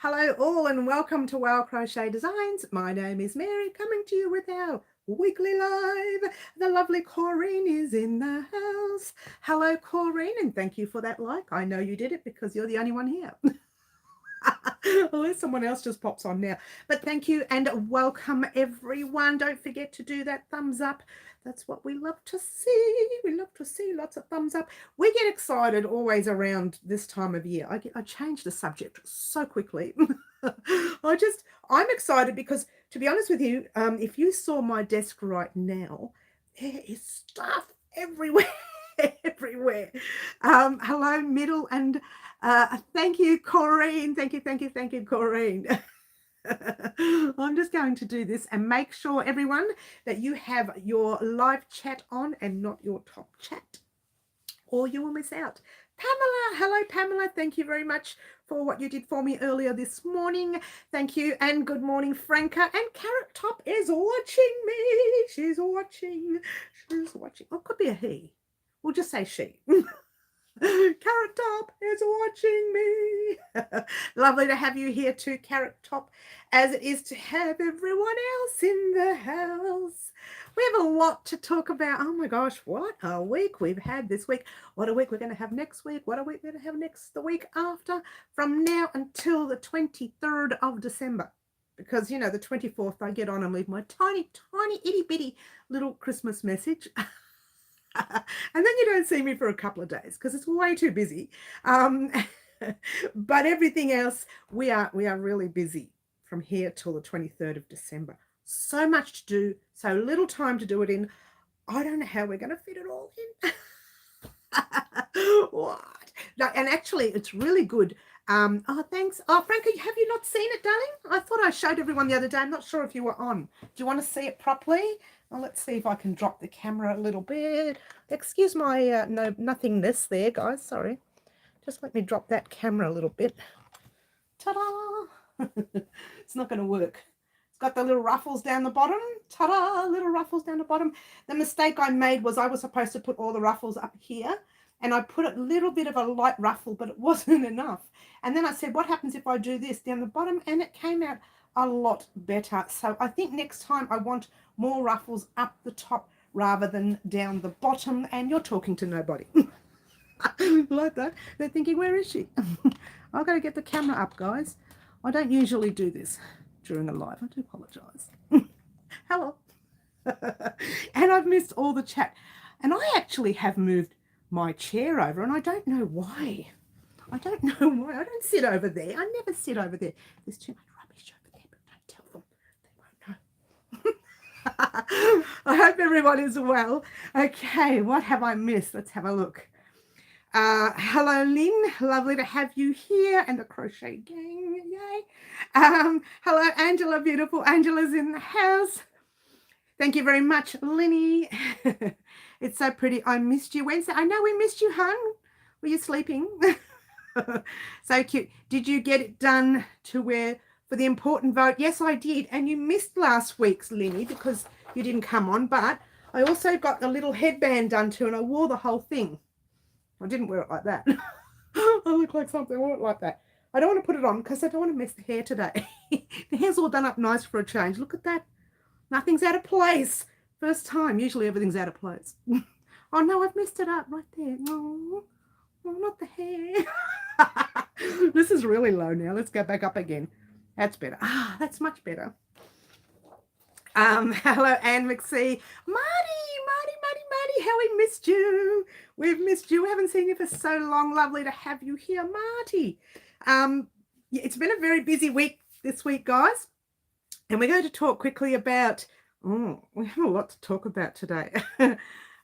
Hello all and welcome to Wow Crochet Designs. My name is Mary, coming to you with our weekly live. The lovely Corrine is in the house. Hello Corrine, and thank you for that like. I know you did it because you're the only one here. Unless someone else just pops on now. But thank you and welcome everyone. Don't forget to do that thumbs up. That's what we love to see. We love to see lots of thumbs up. We get excited always around this time of year. I change the subject so quickly. I'm excited because, to be honest with you, if you saw my desk right now, there is stuff everywhere. Everywhere. Hello, Middle, and thank you, Corrine. Thank you, Corrine. I'm just going to do this and make sure, everyone, that you have your live chat on and not your top chat, or you will miss out. Pamela, hello, Pamela. Thank you very much for what you did for me earlier this morning. Thank you, and good morning, Franca. And Carrot Top is watching me. She's watching. Oh, could be a he. We'll just say she. Carrot Top is watching me. Lovely to have you here too, Carrot Top, as it is to have everyone else in the house. We have a lot to talk about. Oh my gosh, what a week we've had this week. What a week we're going to have next week. What a week we're going to have the week after, from now until the 23rd of December. Because, you know, the 24th I get on and leave my tiny, itty bitty little Christmas message. And then you don't see me for a couple of days because it's way too busy. But everything else, we are really busy from here till the 23rd of December. So much to do, so little time to do it in. I don't know how we're going to fit it all in. What? No, and actually, it's really good. Oh, thanks. Oh, Franca, have you not seen it, darling? I thought I showed everyone the other day. I'm not sure if you were on. Do you want to see it properly? Well, let's see if I can drop the camera a little bit. Excuse my nothingness there, guys. Sorry. Just let me drop that camera a little bit. Ta-da! It's not going to work. It's got the little ruffles down the bottom. Ta-da! Little ruffles down the bottom. The mistake I made was I was supposed to put all the ruffles up here, and I put a little bit of a light ruffle, but it wasn't enough. And then I said, what happens if I do this down the bottom? And it came out a lot better. So I think next time I want more ruffles up the top rather than down the bottom. And you're talking to nobody. Like that. They're thinking, where is she? I've got to get the camera up, guys. I don't usually do this during a live. I do apologize. Hello. And I've missed all the chat. And I actually have moved my chair over, and I don't know why. I don't know why. I don't sit over there. I never sit over there. There's too much rubbish over there, but don't tell them. They won't know. I hope everyone is well. Okay, what have I missed? Let's have a look. Hello, Lynn. Lovely to have you here, and the crochet gang. Yay. Hello, Angela. Beautiful Angela's in the house. Thank you very much, Linny. It's so pretty. I missed you Wednesday. I know we missed you, hon. Were you sleeping? So cute. Did you get it done to wear for the important vote? Yes, I did. And you missed last week's, Linny, because you didn't come on. But I also got the little headband done too, and I wore the whole thing. I didn't wear it like that. I look like something. I wore it like that. I don't want to put it on because I don't want to mess the hair today. The hair's all done up nice for a change. Look at that. Nothing's out of place. First time. Usually everything's out of place. Oh, no, I've messed it up right there. No, not the hair. This is really low now. Let's go back up again. That's better. Ah, that's much better. Hello, Anne McSee. Marty, how we missed you. We've missed you. We haven't seen you for so long. Lovely to have you here, Marty. It's been a very busy week this week, guys. And we're going to talk quickly about, we have a lot to talk about today.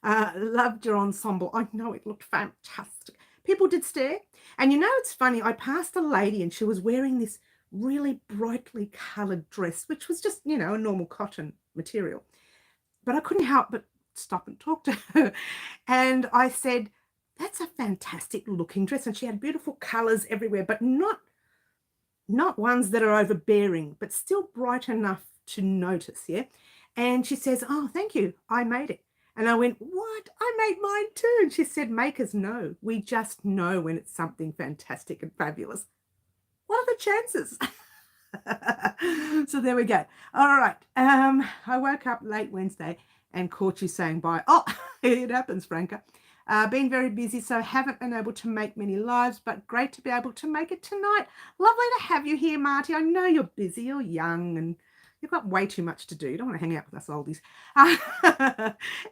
Loved your ensemble. I know it looked fantastic. People did stare. And you know, it's funny. I passed a lady and she was wearing this really brightly coloured dress, which was just, you know, a normal cotton material. But I couldn't help but stop and talk to her. And I said, that's a fantastic looking dress. And she had beautiful colours everywhere, but not ones that are overbearing, but still bright enough to notice, yeah? And she says, oh, thank you, I made it. And I went, what? I made mine too. And she said, makers know. We just know when it's something fantastic and fabulous. What are the the chances? So there we go. All right. I woke up late Wednesday and caught you saying bye. Oh, it happens, Franca. Been very busy, so haven't been able to make many lives, but great to be able to make it tonight. Lovely to have you here, Marty. I know you're busy, you're young, and you've got way too much to do. You don't want to hang out with us oldies.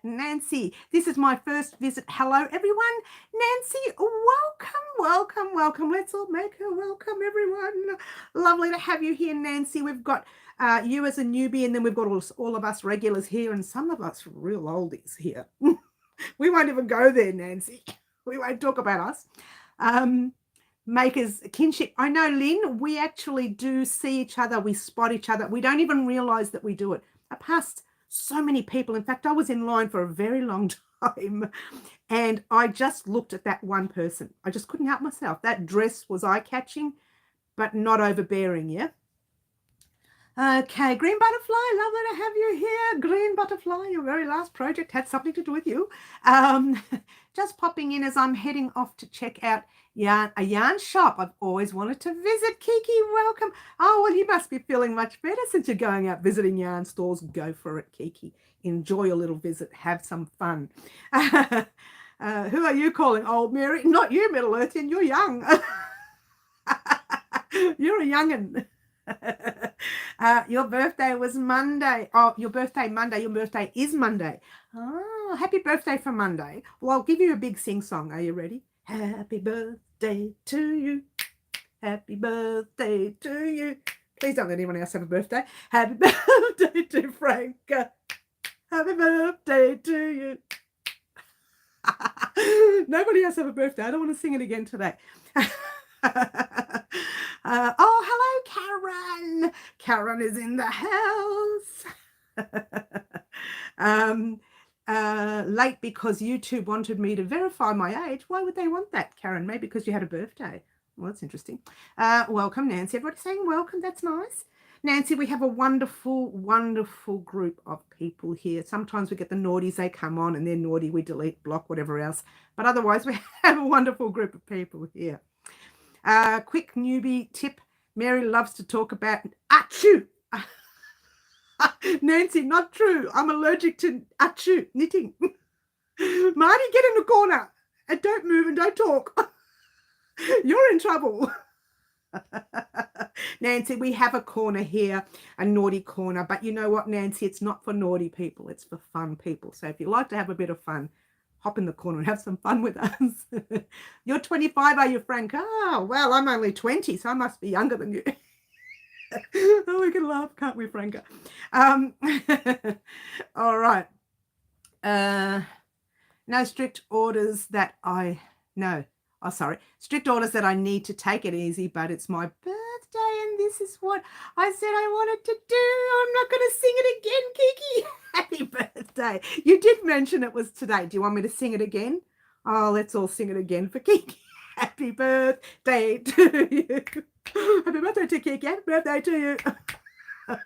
Nancy, this is my first visit. Hello, everyone. Nancy, welcome. Let's all make her welcome, everyone. Lovely to have you here, Nancy. We've got you as a newbie, and then we've got all of us regulars here, and some of us real oldies here. We won't even go there, Nancy. We won't talk about us. Makers kinship. I know, Lynn, we actually do see each other. We spot each other. We don't even realize that we do it. I passed so many people. In fact, I was in line for a very long time and I just looked at that one person. I just couldn't help myself. That dress was eye-catching, but not overbearing, yeah? Okay, Green Butterfly, lovely to have you here. Green Butterfly, your very last project had something to do with you. Just popping in as I'm heading off to check out a yarn shop I've always wanted to visit. Kiki, welcome. Oh, well, you must be feeling much better since you're going out visiting yarn stores. Go for it, Kiki. Enjoy your little visit. Have some fun. Who are you calling old, Mary? Not you, Middle Earthian. You're young. You're a young'un. Your birthday was Monday. Oh, your birthday Monday. Your birthday is Monday. Oh, happy birthday for Monday. Well, I'll give you a big sing song. Are you ready? Happy birthday to you. Happy birthday to you. Please don't let anyone else have a birthday. Happy birthday to Franca. Happy birthday to you. Nobody else have a birthday. I don't want to sing it again today. Oh, hello, Karen. Karen is in the house. Late because YouTube wanted me to verify my age. Why would they want that, Karen? Maybe because you had a birthday. Well, that's interesting. Welcome, Nancy. Everybody's saying welcome. That's nice. Nancy, we have a wonderful, wonderful group of people here. Sometimes we get the naughties. They come on and they're naughty. We delete, block, whatever else. But otherwise, we have a wonderful group of people here. Quick newbie tip. Mary loves to talk about achoo. Nancy, not true. I'm allergic to achoo, knitting. Marty, get in the corner and don't move and don't talk. You're in trouble. Nancy, we have a corner here, a naughty corner. But you know what, Nancy? It's not for naughty people. It's for fun people. So if you like to have a bit of fun, hop in the corner and have some fun with us. You're 25, are you, Frank? Oh, well, I'm only 20, so I must be younger than you. Oh, we can laugh, can't we, Franca? All right. No strict orders that I... No. Oh, sorry. Strict orders that I need to take it easy, but it's my birthday and this is what I said I wanted to do. I'm not going to sing it again, Kiki. Happy birthday. You did mention it was today. Do you want me to sing it again? Oh, let's all sing it again for Kiki. Happy birthday to you. Happy birthday to Kiki. Happy birthday to you.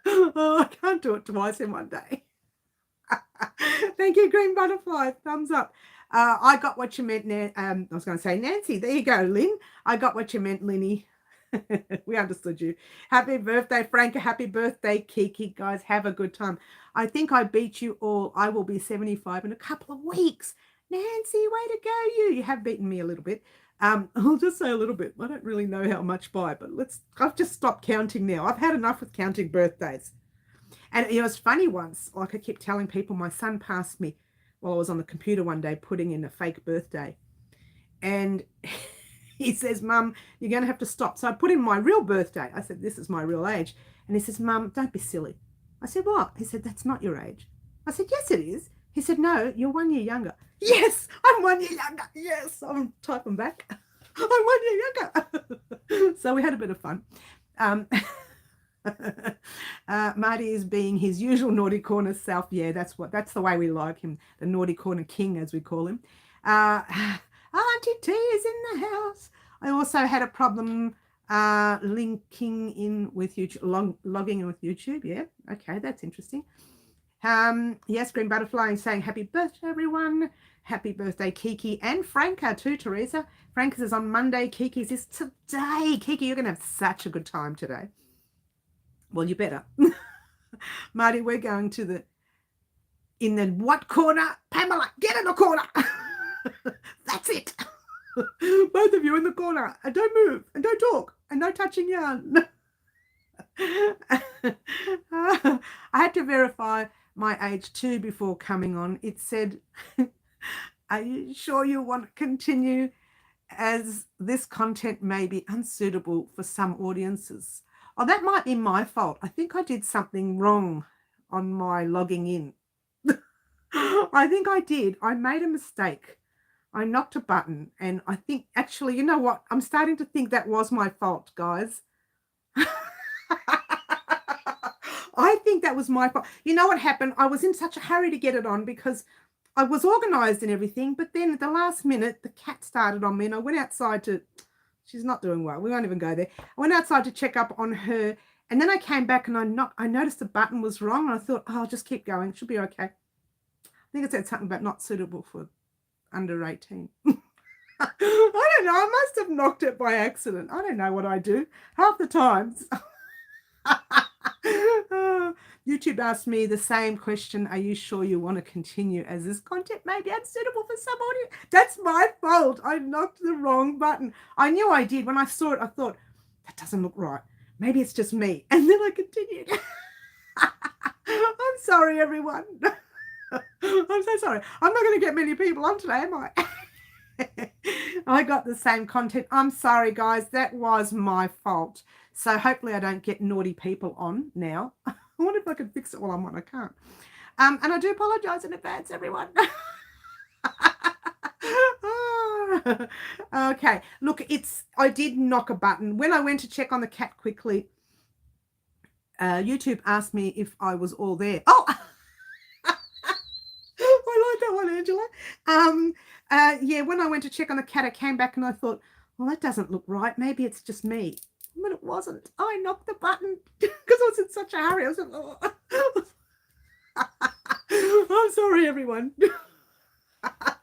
Oh, I can't do it twice in one day. Thank you, Green Butterfly. Thumbs up. I got what you meant. I was going to say Nancy. There you go, Lynn. I got what you meant, Linny. We understood you. Happy birthday, Franca. Happy birthday, Kiki. Guys, have a good time. I think I beat you all. I will be 75 in a couple of weeks. Nancy, way to go, you. You have beaten me a little bit. I'll just say a little bit. I don't really know how much by, but I've just stopped counting now. I've had enough with counting birthdays. And it was funny once, like I kept telling people, my son passed me while I was on the computer one day putting in a fake birthday. And he says, Mum, you're going to have to stop. So I put in my real birthday. I said, this is my real age. And he says, Mum, don't be silly. I said, what? He said, that's not your age. I said, yes, it is. He said, no, you're 1 year younger. Yes, I'm 1 year younger. Yes, I'm typing back. I'm 1 year younger. So we had a bit of fun. Marty is being his usual naughty corner self. Yeah, that's the way we like him, the naughty corner king, as we call him. Auntie T is in the house. I also had a problem linking in with YouTube, logging in with YouTube. Yeah, okay, that's interesting. Yes, Green Butterfly is saying happy birthday, everyone. Happy birthday, Kiki and Franca too, Teresa. Frank says on Monday. Kiki says today. Kiki, you're going to have such a good time today. Well, you better. Marty, we're going to in the what corner? Pamela, get in the corner. That's it. Both of you in the corner. And don't move. And don't talk. And no touching yarn. I had to verify my age too before coming on. It said, are you sure you want to continue, as this content may be unsuitable for some audiences? Oh, that might be my fault. I think I did something wrong on my logging in. I think I did. I made a mistake. I knocked a button, and I think, actually, you know what? I'm starting to think that was my fault, guys. I think that was my fault. You know what happened? I was in such a hurry to get it on because I was organized and everything, but then at the last minute, the cat started on me, and I went outside to, she's not doing well. We won't even go there. I went outside to check up on her, and then I came back and I noticed the button was wrong, and I thought, oh, I'll just keep going. It should be okay. I think it said something about not suitable for under 18. I don't know. I must have knocked it by accident. I don't know what I do half the times. YouTube asked me the same question. Are you sure you want to continue, as this content may be unsuitable for some audience? That's my fault. I knocked the wrong button. I knew I did. When I saw it, I thought, that doesn't look right. Maybe it's just me. And then I continued. I'm sorry, everyone. I'm so sorry. I'm not going to get many people on today, am I? I got the same content. I'm sorry, guys. That was my fault. So hopefully I don't get naughty people on now. I wonder if I can fix it while I'm on. I can't. And I do apologize in advance, everyone. Okay. Look, I did knock a button. When I went to check on the cat quickly, YouTube asked me if I was all there. Oh! I like that one, Angela. Yeah, when I went to check on the cat, I came back and I thought, well, that doesn't look right. Maybe it's just me. But it wasn't. I knocked the button because I was in such a hurry. I was like, oh. I'm sorry, everyone.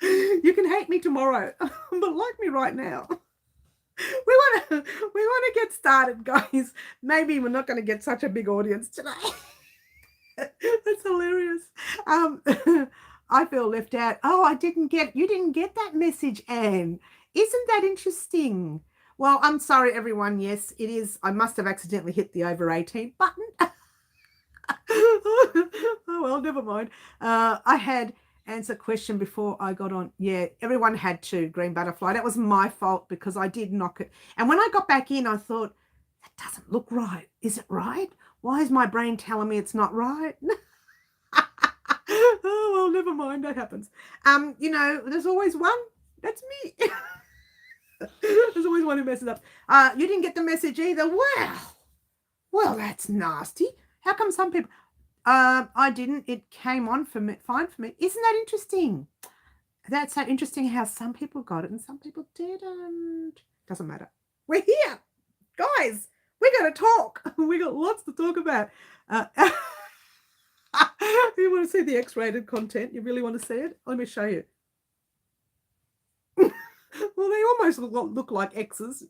You can hate me tomorrow, but like me right now. We want to get started, guys. Maybe we're not going to get such a big audience today. That's hilarious. I feel left out. Oh, you didn't get that message, Anne. Isn't that interesting? Well, I'm sorry, everyone. Yes, it is. I must have accidentally hit the over 18 button. Oh, well, never mind. I had answer question before I got on. Yeah, everyone had to. Green butterfly. That was my fault because I did knock it. And when I got back in, I thought, that doesn't look right. Is it right? Why is my brain telling me it's not right? Oh, well, never mind. That happens. You know, there's always one. That's me. There's always one who messes up. You didn't get the message either. Well, that's nasty. How come some people... I didn't. It came on for me, fine for me. Isn't that interesting? That's so interesting how some people got it and some people didn't. Doesn't matter. We're here. Guys, we're going to talk. We got lots to talk about. You want to see the X-rated content? You really want to see it? Let me show you. Well, they almost look like X's.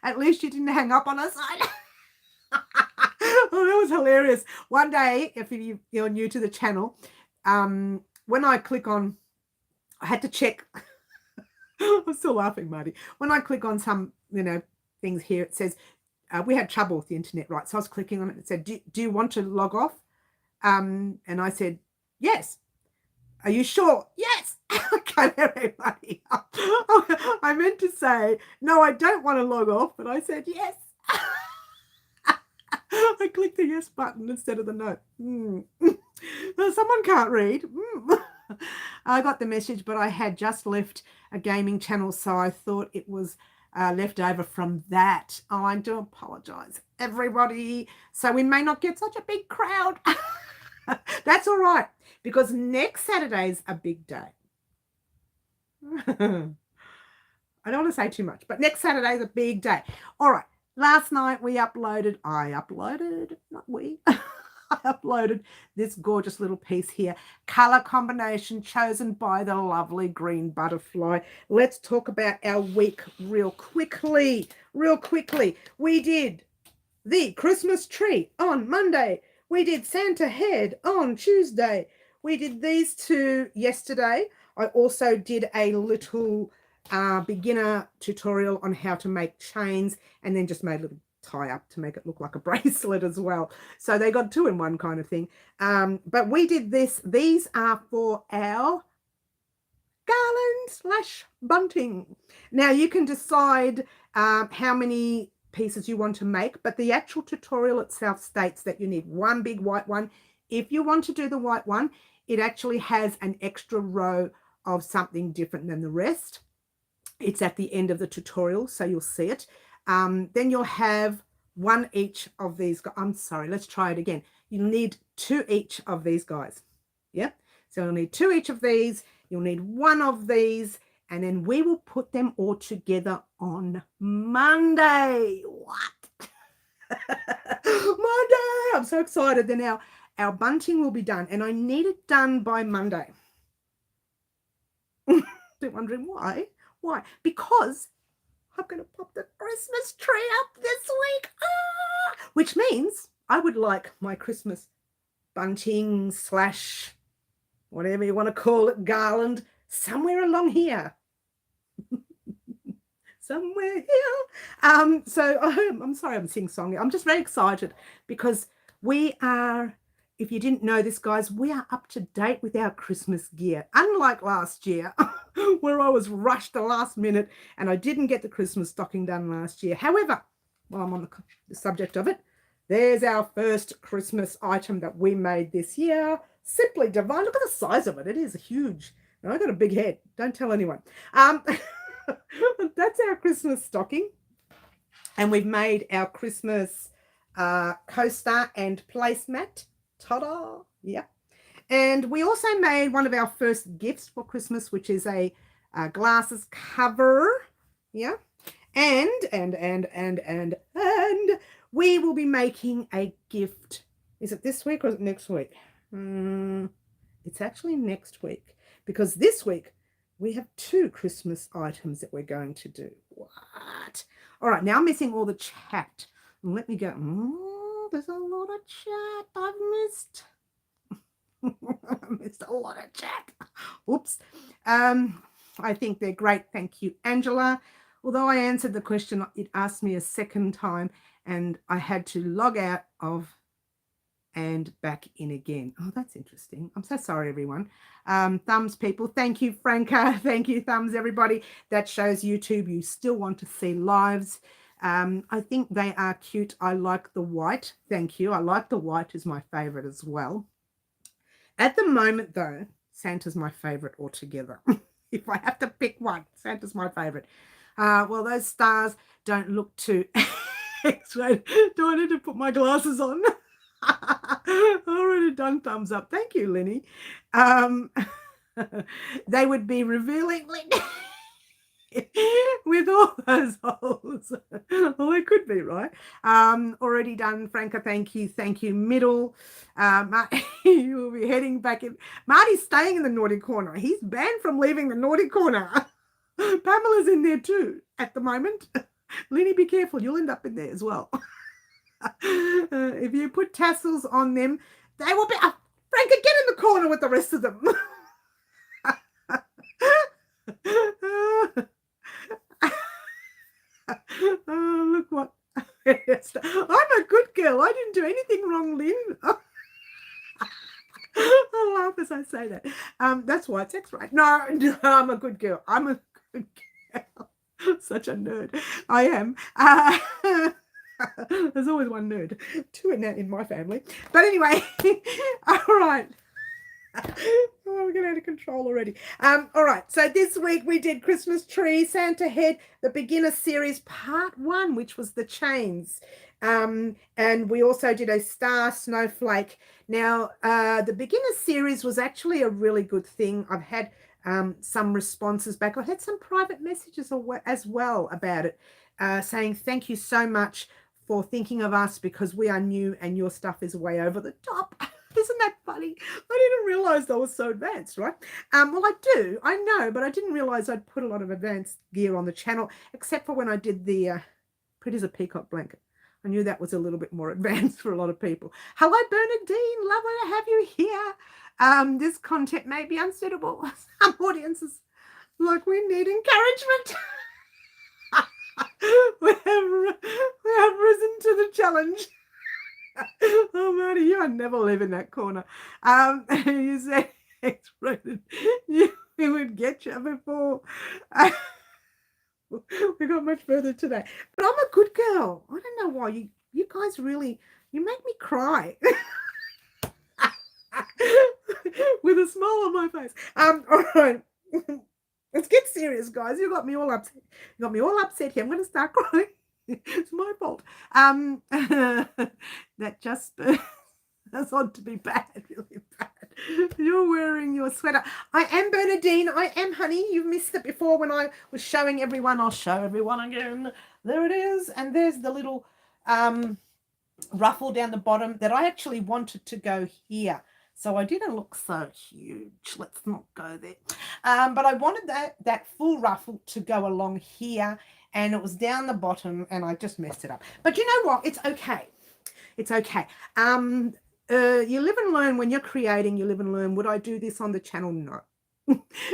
At least you didn't hang up on us. Oh, that was hilarious. One day, if you're new to the channel, when I click on, I had to check. I'm still laughing, Marty. When I click on some, things here, it says, we had trouble with the internet, right? So I was clicking on it. It said, do you want to log off? And I said, yes. Are you sure? Yes. Okay, everybody. I meant to say, no, I don't want to log off, but I said yes. I clicked the yes button instead of the no. Well, someone can't read. I got the message, but I had just left a gaming channel, so I thought it was left over from that. Oh, I do apologize, everybody. So we may not get such a big crowd. That's all right, because next Saturday's a big day. I don't want to say too much, but next Saturday's a big day. All right. Last night I uploaded, not we. I uploaded this gorgeous little piece here. Color combination chosen by the lovely green butterfly. Let's talk about our week real quickly. We did the Christmas tree on Monday. We did Santa head on Tuesday. We did these two yesterday. I also did a little beginner tutorial on how to make chains, and then just made a little tie up to make it look like a bracelet as well. So they got 2 in 1 kind of thing. But we did this. These are for our garland / bunting. Now you can decide how many pieces you want to make, but the actual tutorial itself states that you need 1 big white one. If you want to do the white one, it actually has an extra row of something different than the rest. It's at the end of the tutorial, so you'll see it. Then you'll have 1 each of these. I'm sorry, let's try it again. You'll need 2 each of these guys. Yeah, so you'll need 2 each of these. You'll need 1 of these, and then we will put them all together on Monday. What? Monday! I'm so excited. Then our bunting will be done, and I need it done by Monday. Don't wondering why. Why? Because I'm going to pop the Christmas tree up this week. Which means I would like my Christmas bunting / whatever you want to call it, garland, somewhere along here. Somewhere here. So I'm sorry I'm sing-songing. I'm just very excited because we are, if you didn't know this, guys, we are up to date with our Christmas gear. Unlike last year, where I was rushed the last minute and I didn't get the Christmas stocking done last year. However, while I'm on the subject of it, there's our first Christmas item that we made this year. Simply divine. Look at the size of it. It is huge. And I got a big head. Don't tell anyone. That's our Christmas stocking. And we've made our Christmas coaster and placemat. Ta-da! Yeah. And we also made one of our first gifts for Christmas, which is a glasses cover. Yeah. And we will be making a gift. Is it this week or is it next week? It's actually next week, because this week we have 2 Christmas items that we're going to do. What? All right, now I'm missing all the chat. Let me go. There's a lot of chat I've missed. I missed a lot of chat. Oops. I think they're great. Thank you, Angela. Although I answered the question, it asked me a second time and I had to log out of and back in again. Oh, that's interesting. I'm so sorry, everyone. Thumbs, people. Thank you, Franca. Thank you, thumbs, everybody. That shows YouTube you still want to see lives. I think they are cute. I like the white. Thank you. I like the white is my favorite as well. At the moment, though, Santa's my favorite altogether. If I have to pick one, Santa's my favorite. Well, those stars don't look too X-ray. Do I need to put my glasses on? Already done thumbs up. Thank you, Lenny. They would be revealing with all those holes. Well, they could be, right? Already done, Franca. Thank you. Thank you. Middle. You will be heading back in. Marty's staying in the naughty corner. He's banned from leaving the naughty corner. Pamela's in there too at the moment. Lenny, be careful. You'll end up in there as well. If you put tassels on them, they will be. Franca, get in the corner with the rest of them. Oh, look what. I'm a good girl. I didn't do anything wrong, Lynn. I laugh as I say that. That's why it's X-ray. No, I'm a good girl. I'm a good girl. Such a nerd. I am. There's always one nerd. 2 in my family. But anyway, all right. Oh, we're getting out of control already. All right. So this week we did Christmas tree, Santa head, the beginner series part 1, which was the chains. And we also did a star snowflake. Now, the beginner series was actually a really good thing. I've had some responses back. I had some private messages as well about it, saying thank you so much for thinking of us because we are new and your stuff is way over the top. Isn't that funny? I didn't realize I was so advanced, right? Well, I know, but I didn't realize I'd put a lot of advanced gear on the channel, except for when I did the Pretty as a Peacock blanket. I knew that was a little bit more advanced for a lot of people. Hello, Bernadine. Lovely to have you here. This content may be unsuitable. Some audiences like we need encouragement. we have risen to the challenge. Oh, Marty, you are never leaving that corner. You said X-rated. We would get you before. We got much further today. But I'm a good girl. I don't know why. You guys really, you make me cry. With a smile on my face. All right. Let's get serious, guys. You got me all upset. You got me all upset here. I'm going to start crying. It's my fault. That just that's on to be bad, really bad. You're wearing your sweater. I am Bernadine. I am Honey. You've missed it before when I was showing everyone. I'll show everyone again. There it is. And there's the little ruffle down the bottom that I actually wanted to go here. So I didn't look so huge. Let's not go there. But I wanted that full ruffle to go along here. And it was down the bottom. And I just messed it up. But you know what? It's okay. It's okay. You live and learn. When you're creating, you live and learn. Would I do this on the channel? No.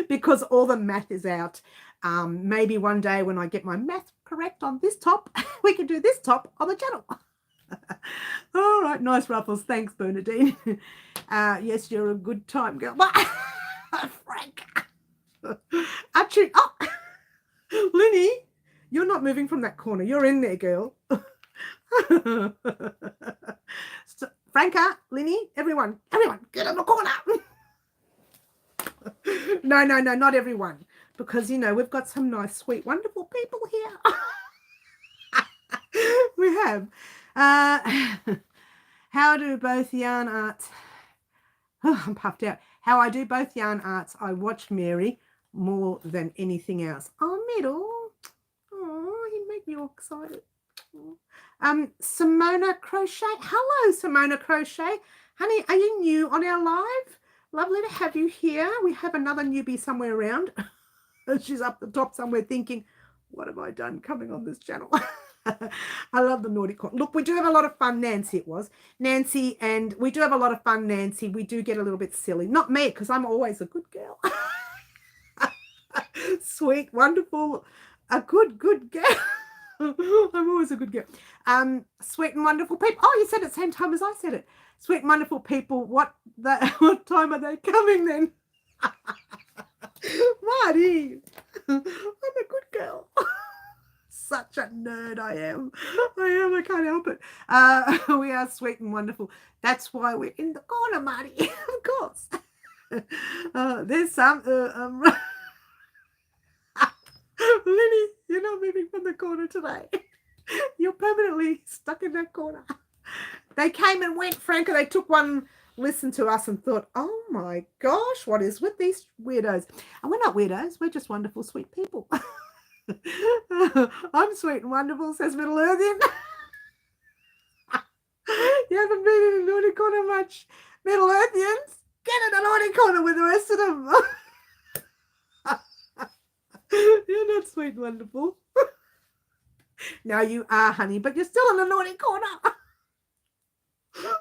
Because all the math is out. Maybe one day when I get my math correct on this top, we can do this top on the channel. All right, nice ruffles. Thanks, Bernadine. Yes, you're a good time girl. Frank. Actually, oh, Linny, you're not moving from that corner. You're in there, girl. So, Franca, Linny, everyone, get in the corner. No, not everyone. Because, you know, we've got some nice, sweet, wonderful people here. We have. How do both yarn arts? Oh, I'm puffed out. How I do both yarn arts. I watch Mary more than anything else. Oh, Middle. Oh, you make me all excited. Simona Crochet. Hello, Simona Crochet. Honey, are you new on our live? Lovely to have you here. We have another newbie somewhere around. She's up the top somewhere thinking, what have I done coming on this channel? I love the naughty corner. Look, we do have a lot of fun. Nancy, it was. Nancy, and we do have a lot of fun, Nancy. We do get a little bit silly. Not me, because I'm always a good girl. Sweet, wonderful, a good girl. I'm always a good girl. Sweet and wonderful people. Oh, you said it at the same time as I said it. Sweet and wonderful people. What time are they coming then? Marty, I'm a good girl. Such a nerd I am. I can't help it. We are sweet and wonderful. That's why we're in the corner, Marty. Of course. There's some Linny, you're not moving from the corner today. You're permanently stuck in that corner. They came and went, Franca. They took one listen to us and thought, oh my gosh, what is with these weirdos? And we're not weirdos. We're just wonderful, sweet people. I'm sweet and wonderful, says Middle Earthian. You haven't been in the naughty corner much, Middle Earthians. Get in the naughty corner with the rest of them. You're not sweet and wonderful. No, you are, honey, but you're still in the naughty corner. I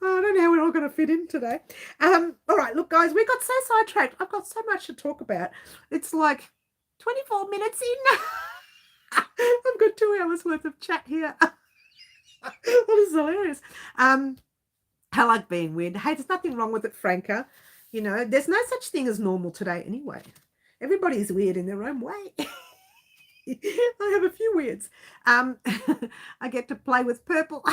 don't know how we're all going to fit in today. All right, look, guys, we got so sidetracked. I've got so much to talk about. It's like 24 minutes in. I've got 2 hours worth of chat here. That is hilarious. I like being weird. Hey, there's nothing wrong with it, Franca. You know, there's no such thing as normal today anyway. Everybody's weird in their own way. I have a few weirds. I get to play with purple.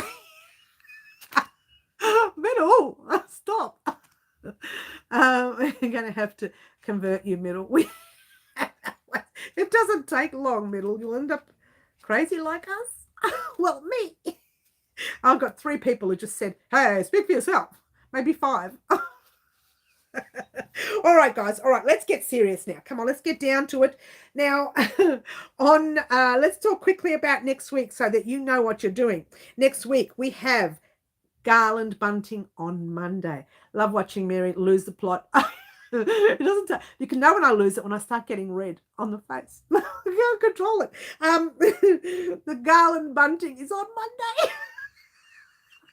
Middle, stop. We're going to have to convert you, Middle. It doesn't take long, Middle. You'll end up crazy like us. Well, me. I've got 3 people who just said, hey, speak for yourself. Maybe 5. All All right, guys. All right, let's get serious now. Come on, let's get down to it. Now, let's talk quickly about next week so that you know what you're doing. Next week, we have garland bunting on Monday. Love watching Mary lose the plot. It doesn't take, you can know when I lose it when I start getting red on the face. I can't control it. The garland bunting is on Monday.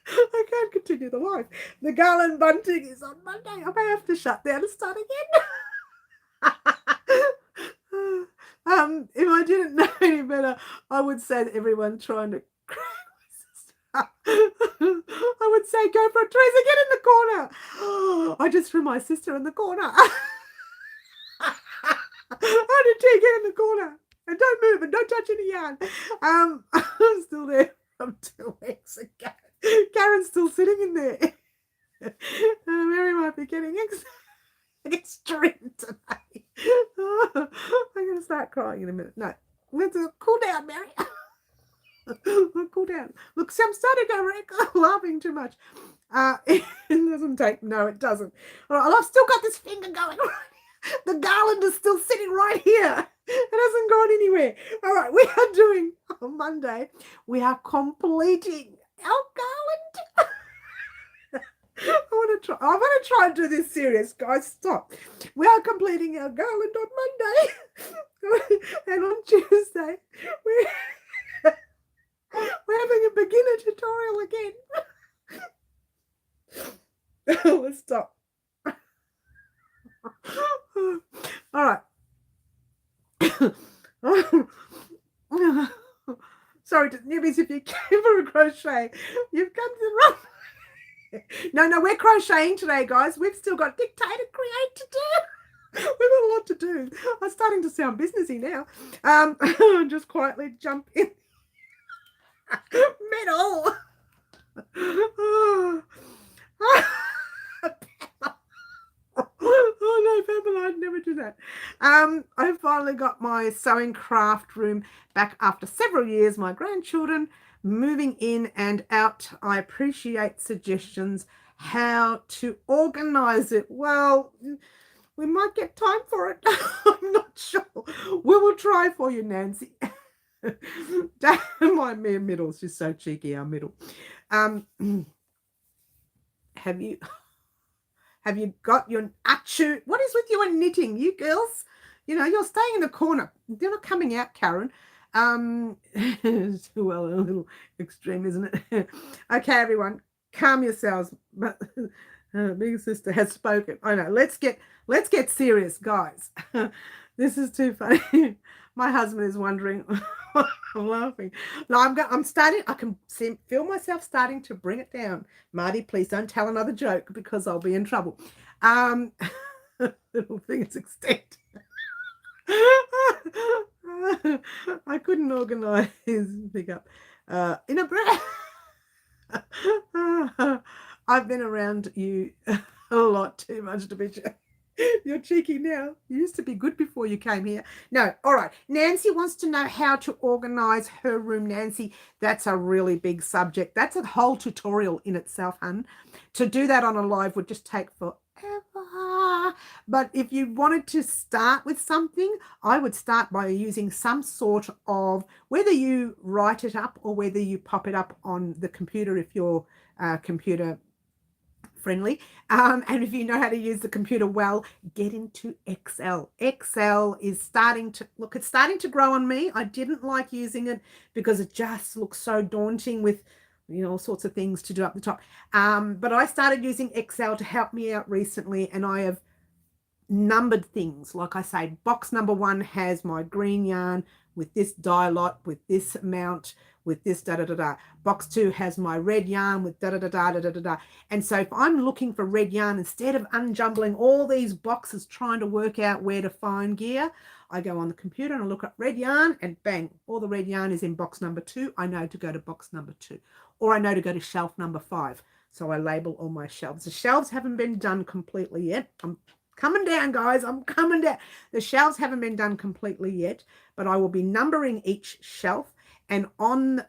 I can't continue the live. The garland bunting is on Monday. I may have to shut down and start again. If I didn't know any better, I would say that everyone trying to I would say go for it. Teresa, get in the corner. I just threw my sister in the corner. How did she get in the corner? And don't move and don't touch any yarn. I'm still there from 2 weeks ago. Karen's still sitting in there. Mary might be getting extreme today. I'm going to start crying in a minute. No, let's cool down, Mary. Cool down. Look, I'm starting to go laughing too much. It doesn't take. No, it doesn't. All right, I've still got this finger going. The garland is still sitting right here. It hasn't gone anywhere. All right, we are doing on Monday. We are completing our garland. I'm going to try and do this serious, guys. Stop. We are completing our garland on Monday, and on Tuesday we're having a beginner tutorial again. Let's stop. All right. Sorry to newbies, if you came for a crochet, you've come to the wrong. No, we're crocheting today, guys. We've still got dictate and create to do. We've got a lot to do. I'm starting to sound businessy now. Just quietly jump in. Metal. Oh no, Pamela, I'd never do that. I finally got my sewing craft room back after several years. My grandchildren moving in and out. I appreciate suggestions how to organize it. Well, we might get time for it. I'm not sure. We will try for you, Nancy. My mere middle, she's so cheeky, our middle. Have you got your achu? What is with you and knitting, you girls? You know, you're staying in the corner. They're not coming out, Karen. Well, a little extreme, isn't it? Okay, everyone, calm yourselves. But big sister has spoken. I know. Let's get serious, guys. This is too funny. My husband is wondering. I'm laughing. No, I'm starting. I can feel myself starting to bring it down. Marty, please don't tell another joke because I'll be in trouble. Little fingers extend. I couldn't organize his pickup. In a breath. I've been around you a lot too much to be sure. You're cheeky now. You used to be good before you came here. No, all right. Nancy wants to know how to organize her room. Nancy, that's a really big subject. That's a whole tutorial in itself, hun. To do that on a live would just take forever. But if you wanted to start with something, I would start by using some sort of, whether you write it up or whether you pop it up on the computer if you're computer friendly, and if you know how to use the computer well, get into Excel. Excel is starting to look, it's starting to grow on me. I didn't like using it because it just looks so daunting with, you know, all sorts of things to do up the top, but I started using Excel to help me out recently, and I have numbered things. Like I say, box number 1 has my green yarn with this dye lot, with this amount, with this da-da-da-da. Box 2 has my red yarn with da-da-da-da-da-da-da. And so if I'm looking for red yarn, instead of unjumbling all these boxes trying to work out where to find gear, I go on the computer and I look up red yarn and bang, all the red yarn is in box number 2. I know to go to box number 2. Or I know to go to shelf number 5. So I label all my shelves. The shelves haven't been done completely yet. I'm coming down, guys. I'm coming down. The shelves haven't been done completely yet, but I will be numbering each shelf. And on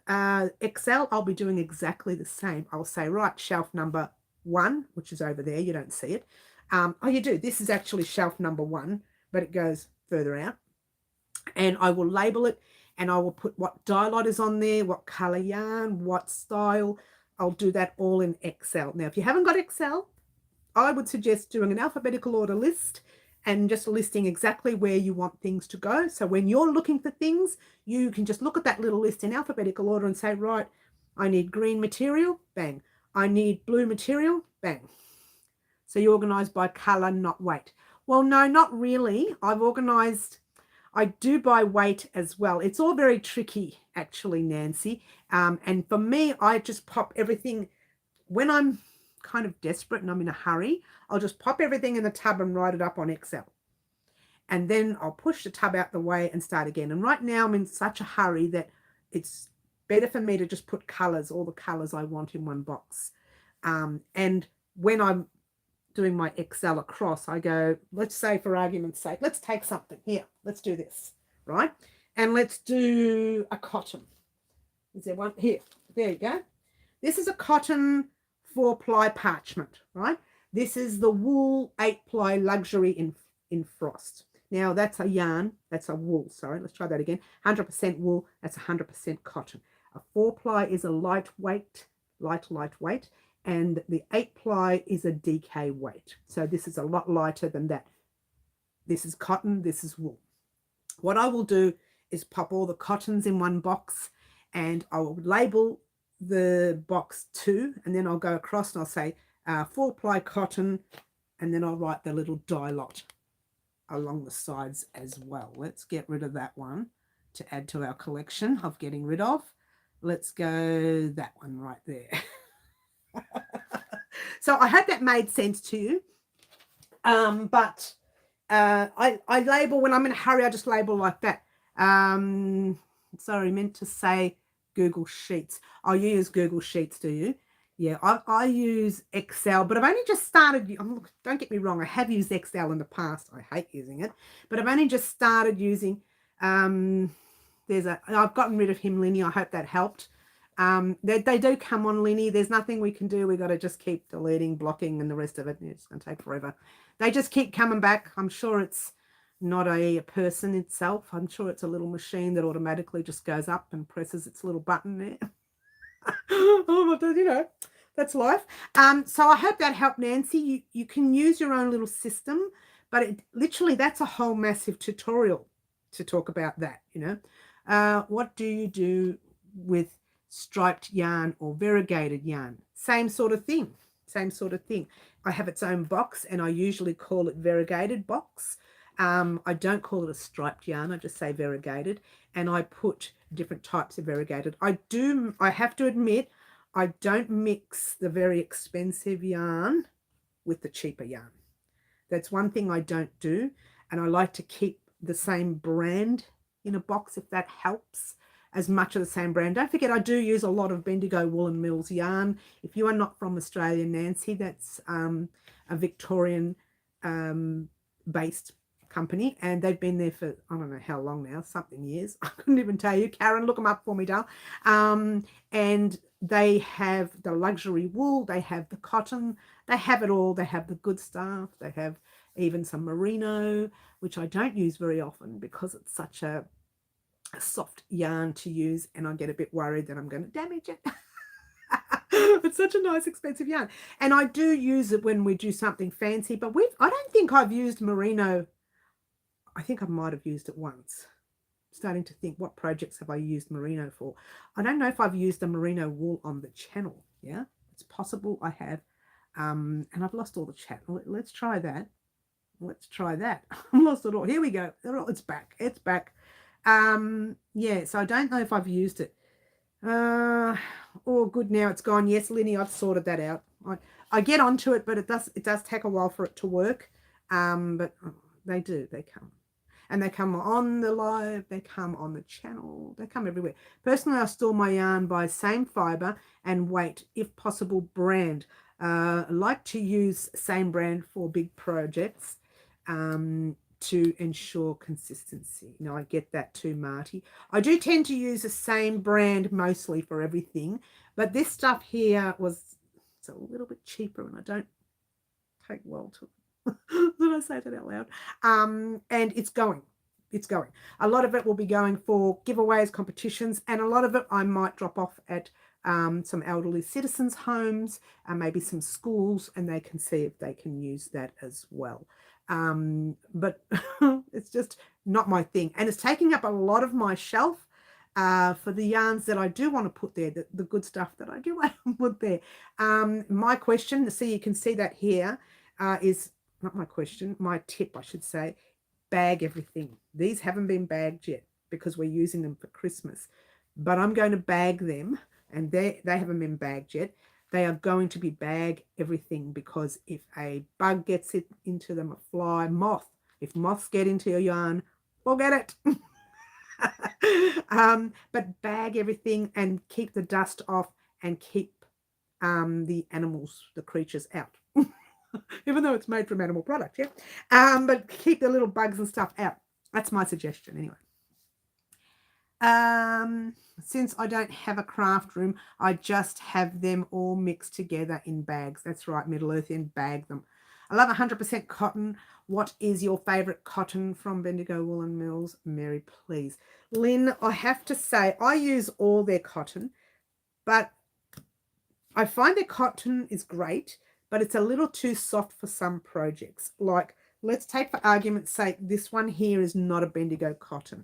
Excel, I'll be doing exactly the same. I'll say, right, shelf number 1, which is over there. You don't see it. Oh, you do. This is actually shelf number 1, but it goes further out. And I will label it, and I will put what dye lot is on there, what color yarn, what style. I'll do that all in Excel. Now, if you haven't got Excel, I would suggest doing an alphabetical order list and just listing exactly where you want things to go. So when you're looking for things, you can just look at that little list in alphabetical order and say, right, I need green material, bang. I need blue material, bang. So you organize by color, not weight. Well, no, not really. I've organized, I do by weight as well. It's all very tricky, actually, Nancy. And for me, I just pop everything when I'm kind of desperate and I'm in a hurry. I'll just pop everything in the tub and write it up on Excel. And then I'll push the tub out the way and start again. And right now I'm in such a hurry that it's better for me to just put colors, all the colors I want in one box. And when I'm doing my Excel across, I go, let's say for argument's sake, let's take something here. Let's do this, right? And let's do a cotton. Is there one here? There you go. This is a cotton 4-ply parchment, right? This is the wool 8-ply luxury in frost. Now that's a yarn, that's a wool, sorry, let's try that again. 100% wool, that's 100% cotton. A 4-ply is a lightweight, lightweight, and the 8-ply is a DK weight. So this is a lot lighter than that. This is cotton, this is wool. What I will do is pop all the cottons in one box, and I will label the box 2, and then I'll go across and I'll say 4-ply cotton, and then I'll write the little dye lot along the sides as well. Let's get rid of that one to add to our collection of getting rid of. Let's go that one right there. So I hope that made sense to you. But I label when I'm in a hurry, I just label like that. Sorry, meant to say Google Sheets. Oh, you use Google Sheets, do you? Yeah, I use Excel, but I've only just started. Don't get me wrong, I have used Excel in the past. I hate using it, but I've only just started using. I've gotten rid of him, Linny. I hope that helped. They do come on, Linny. There's nothing we can do. We got to just keep deleting, blocking, and the rest of it. It's going to take forever. They just keep coming back. I'm sure it's not a person itself. I'm sure it's a little machine that automatically just goes up and presses its little button there. Oh, but you know, that's life. So I hope that helped, Nancy. You can use your own little system, but literally that's a whole massive tutorial to talk about that, you know. What do you do with striped yarn or variegated yarn? Same sort of thing. I have its own box, and I usually call it variegated box. I don't call it a striped yarn. I just say variegated, and I put different types of variegated. I have to admit, I don't mix the very expensive yarn with the cheaper yarn. That's one thing I don't do, and I like to keep the same brand in a box if that helps. As much of the same brand. Don't forget, I do use a lot of Bendigo Woolen Mills yarn. If you are not from Australia, Nancy, that's a Victorian based company, and they've been there for I don't know how long now, something years. I couldn't even tell you. Karen, look them up for me, darling. And they have the luxury wool, they have the cotton, they have it all. They have the good stuff. They have even some merino, which I don't use very often because it's such a soft yarn to use, and I get a bit worried that I'm going to damage it. It's such a nice expensive yarn, and I do use it when we do something fancy, but I don't think I've used merino. I think I might have used it once. I'm starting to think, what projects have I used merino for? I don't know if I've used the merino wool on the channel. Yeah, it's possible I have, and I've lost all the chat. Let's try that. I'm lost it all. Here we go. It's back. Yeah, so I don't know if I've used it. Oh, good, now it's gone. Yes, Linny, I've sorted that out. I get onto it, but it does take a while for it to work. But they come. And they come on the live, they come on the channel, they come everywhere. Personally, I store my yarn by same fiber and weight, if possible, brand. I like to use same brand for big projects. To ensure consistency. I get that too, Marty. I do tend to use the same brand mostly for everything, but this stuff here it's a little bit cheaper, and I don't take well to it. Did I say that out loud? And it's going. It's going. A lot of it will be going for giveaways, competitions, and a lot of it I might drop off at some elderly citizens' homes and maybe some schools, and they can see if they can use that as well. But it's just not my thing. And it's taking up a lot of my shelf for the yarns that I do want to put there, the good stuff that I do want to put there. My question, so you can see that here, is not my question, my tip, I should say, bag everything. These haven't been bagged yet because we're using them for Christmas, but I'm going to bag them, and they haven't been bagged yet. They are going to be bag everything, because if a bug gets it into them, a fly, moth, if moths get into your yarn, forget it. But bag everything and keep the dust off and keep the animals, the creatures out. Even though it's made from animal product, yeah. But keep the little bugs and stuff out. That's my suggestion anyway. Since I don't have a craft room, I just have them all mixed together in bags. That's right, Middle Earthian, bag them. I love 100% cotton. What is your favourite cotton from Bendigo Woolen Mills? Mary, please. Lynn, I have to say, I use all their cotton, but I find their cotton is great, but it's a little too soft for some projects. Like, let's take for argument's sake, this one here is not a Bendigo cotton,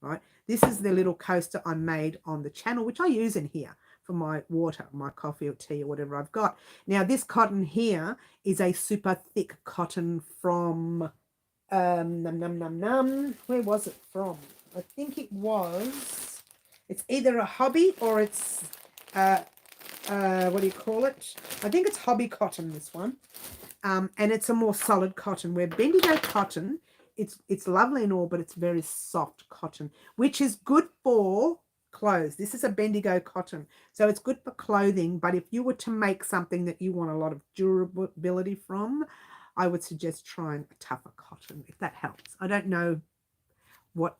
right? This is the little coaster I made on the channel, which I use in here for my water, my coffee or tea or whatever I've got. Now, this cotton here is a super thick cotton from, where was it from? I think it was, it's either a hobby or it's, what do you call it? I think it's hobby cotton, this one. And it's a more solid cotton, where Bendigo cotton, it's lovely and all, but it's very soft cotton, which is good for clothes. This is a Bendigo cotton, so it's good for clothing. But if you were to make something that you want a lot of durability from, I would suggest trying a tougher cotton, if that helps. I don't know what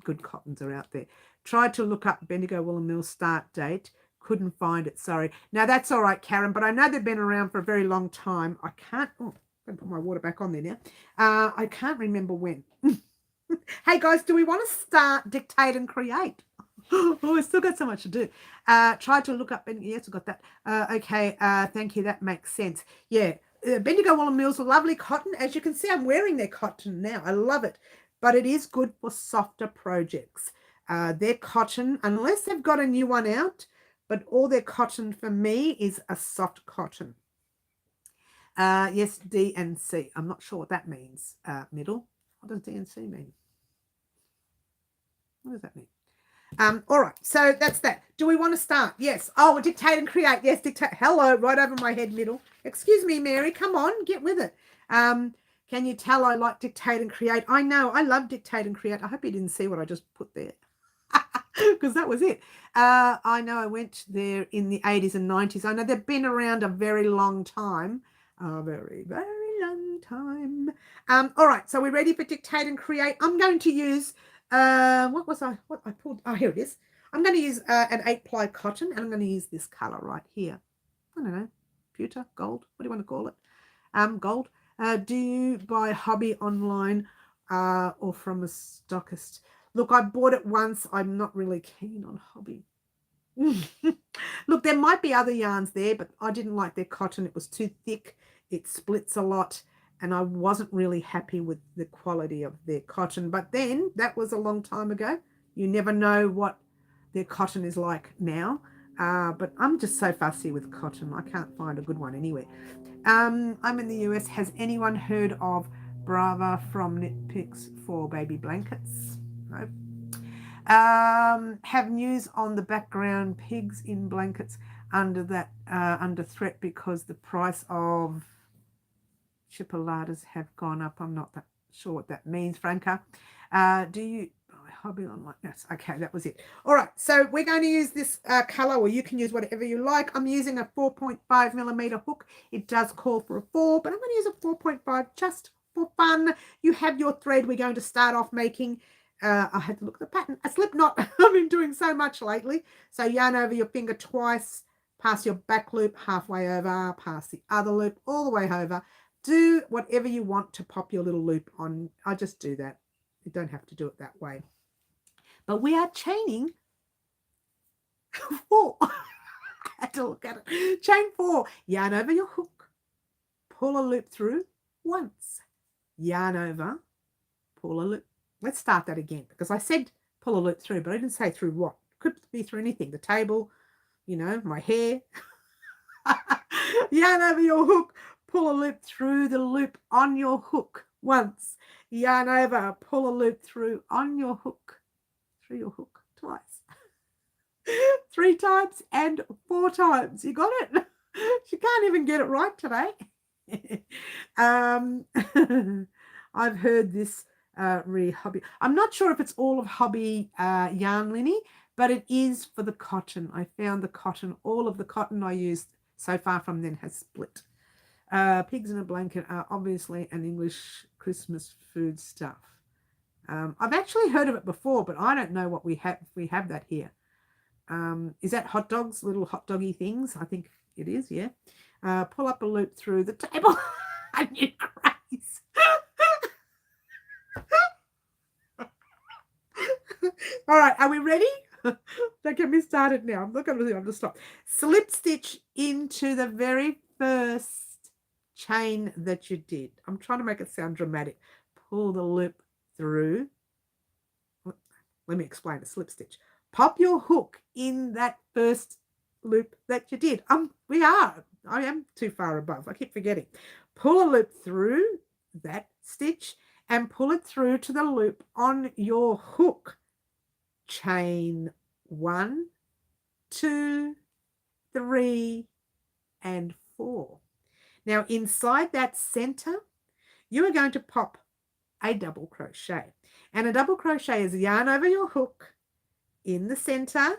good cottons are out there. Tried to look up Bendigo Woolen Mills start date. Couldn't find it, sorry. Now, that's all right, Karen, but I know they've been around for a very long time. I can't, oh, I'm going to put my water back on there now. I can't remember when. Hey, guys, do we want to start Dictate and Create? Oh, we've still got so much to do. Tried to look up, yes, I got that. Okay, thank you, that makes sense. Yeah, Bendigo Woolen Mills, lovely cotton. As you can see, I'm wearing their cotton now. I love it, but it is good for softer projects. Their cotton, unless they've got a new one out, but all their cotton for me is a soft cotton. Yes, D and C. I'm not sure what that means, middle. What does D and C mean? What does that mean? All right, so that's that. Do we want to start? Yes. Oh, Dictate and Create. Yes, Dictate. Hello, right over my head, middle. Excuse me, Mary. Come on, get with it. Can you tell I like Dictate and Create? I know. I love Dictate and Create. I hope you didn't see what I just put there, because that was it. I know I went there in the 80s and 90s. I know they've been around a very long time. A very, very long time. All right, so we're ready for Dictate and Create. I'm going to use, what I pulled, oh, here it is. I'm going to use an 8-ply cotton, and I'm going to use this color right here. I don't know, pewter, gold, what do you want to call it? Gold. Do you buy hobby online or from a stockist? Look, I bought it once. I'm not really keen on hobby. Look, there might be other yarns there, but I didn't like their cotton. It was too thick. It splits a lot, and I wasn't really happy with the quality of their cotton. But then, that was a long time ago. You never know what their cotton is like now. But I'm just so fussy with cotton. I can't find a good one anywhere. I'm in the US. Has anyone heard of Brava from Knit Picks for baby blankets? No. Have news on the background pigs in blankets under threat because the price of chipolatas have gone up. I'm not that sure what that means, Franca. Do you hobby online? Yes, okay, that was it. All right, so we're going to use this color, or you can use whatever you like. I'm using a 4.5 millimeter hook. It does call for a 4, but I'm going to use a 4.5 just for fun. You have your thread. We're going to start off making. I had to look at the pattern. A slip knot. I've been doing so much lately. So yarn over your finger twice, pass your back loop halfway over, pass the other loop all the way over, do whatever you want to pop your little loop on. I just do that. You don't have to do it that way. But we are chaining 4. I had to look at it. Chain 4. Yarn over your hook. Pull a loop through once. Yarn over. Pull a loop. Let's start that again because I said pull a loop through, but I didn't say through what. Could be through anything. The table, you know, my hair. Yarn over your hook. Pull a loop through the loop on your hook once. Yarn over. Pull a loop through on your hook. Through your hook twice. 3 times and 4 times. You got it? She can't even get it right today. I've heard this hobby. I'm not sure if it's all of hobby yarn, Linny, but it is for the cotton. I found the cotton, all of the cotton I used so far from then has split. Pigs in a blanket are obviously an English Christmas food stuff. I've actually heard of it before, but I don't know what we have. If we have that here. Is that hot dogs, little hot doggy things? I think it is, yeah. Pull up a loop through the table. And you craze. All right, are we ready? Don't get me started now. I'm not going to do it. I'm going to stop. Slip stitch into the very first chain that you did. I'm trying to make it sound dramatic. Pull the loop through. Let me explain the slip stitch. Pop your hook in that first loop that you did. I am too far above. I keep forgetting. Pull a loop through that stitch and pull it through to the loop on your hook. Chain 1, 2, 3, and 4. Now inside that center, you are going to pop a double crochet. And a double crochet is yarn over your hook in the center,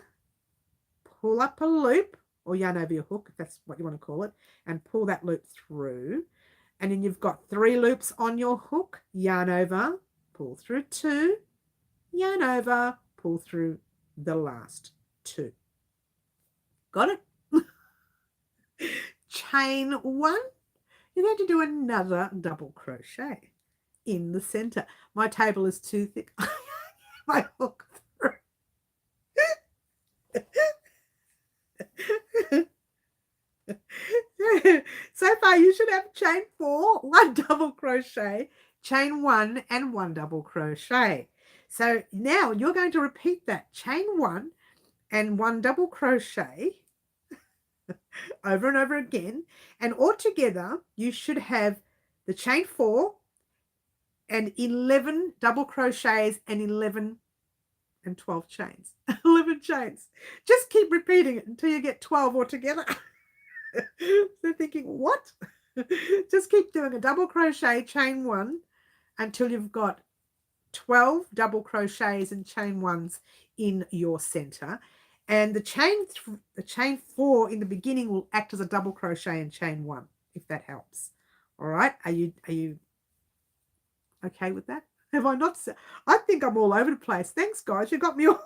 pull up a loop, or yarn over your hook, if that's what you want to call it, and pull that loop through. And then you've got 3 loops on your hook, yarn over, pull through 2, yarn over, pull through the last 2. Got it? Chain 1, you're going to do another double crochet in the center. My table is too thick. My hook through. So far you should have chain 4, 1 double crochet, chain 1 and 1 double crochet. So now you're going to repeat that chain 1 and 1 double crochet over and over again, and altogether you should have the chain 4 and 11 double crochets and 11 and 12 chains. 11 chains. Just keep repeating it until you get 12 altogether. They're thinking, what? Just keep doing a double crochet, chain 1 until you've got 12 double crochets and chain 1s in your center. And the chain 4 in the beginning will act as a double crochet and chain 1, if that helps. All right. Are you okay with that? Have I not? I think I'm all over the place. Thanks, guys. You got me all.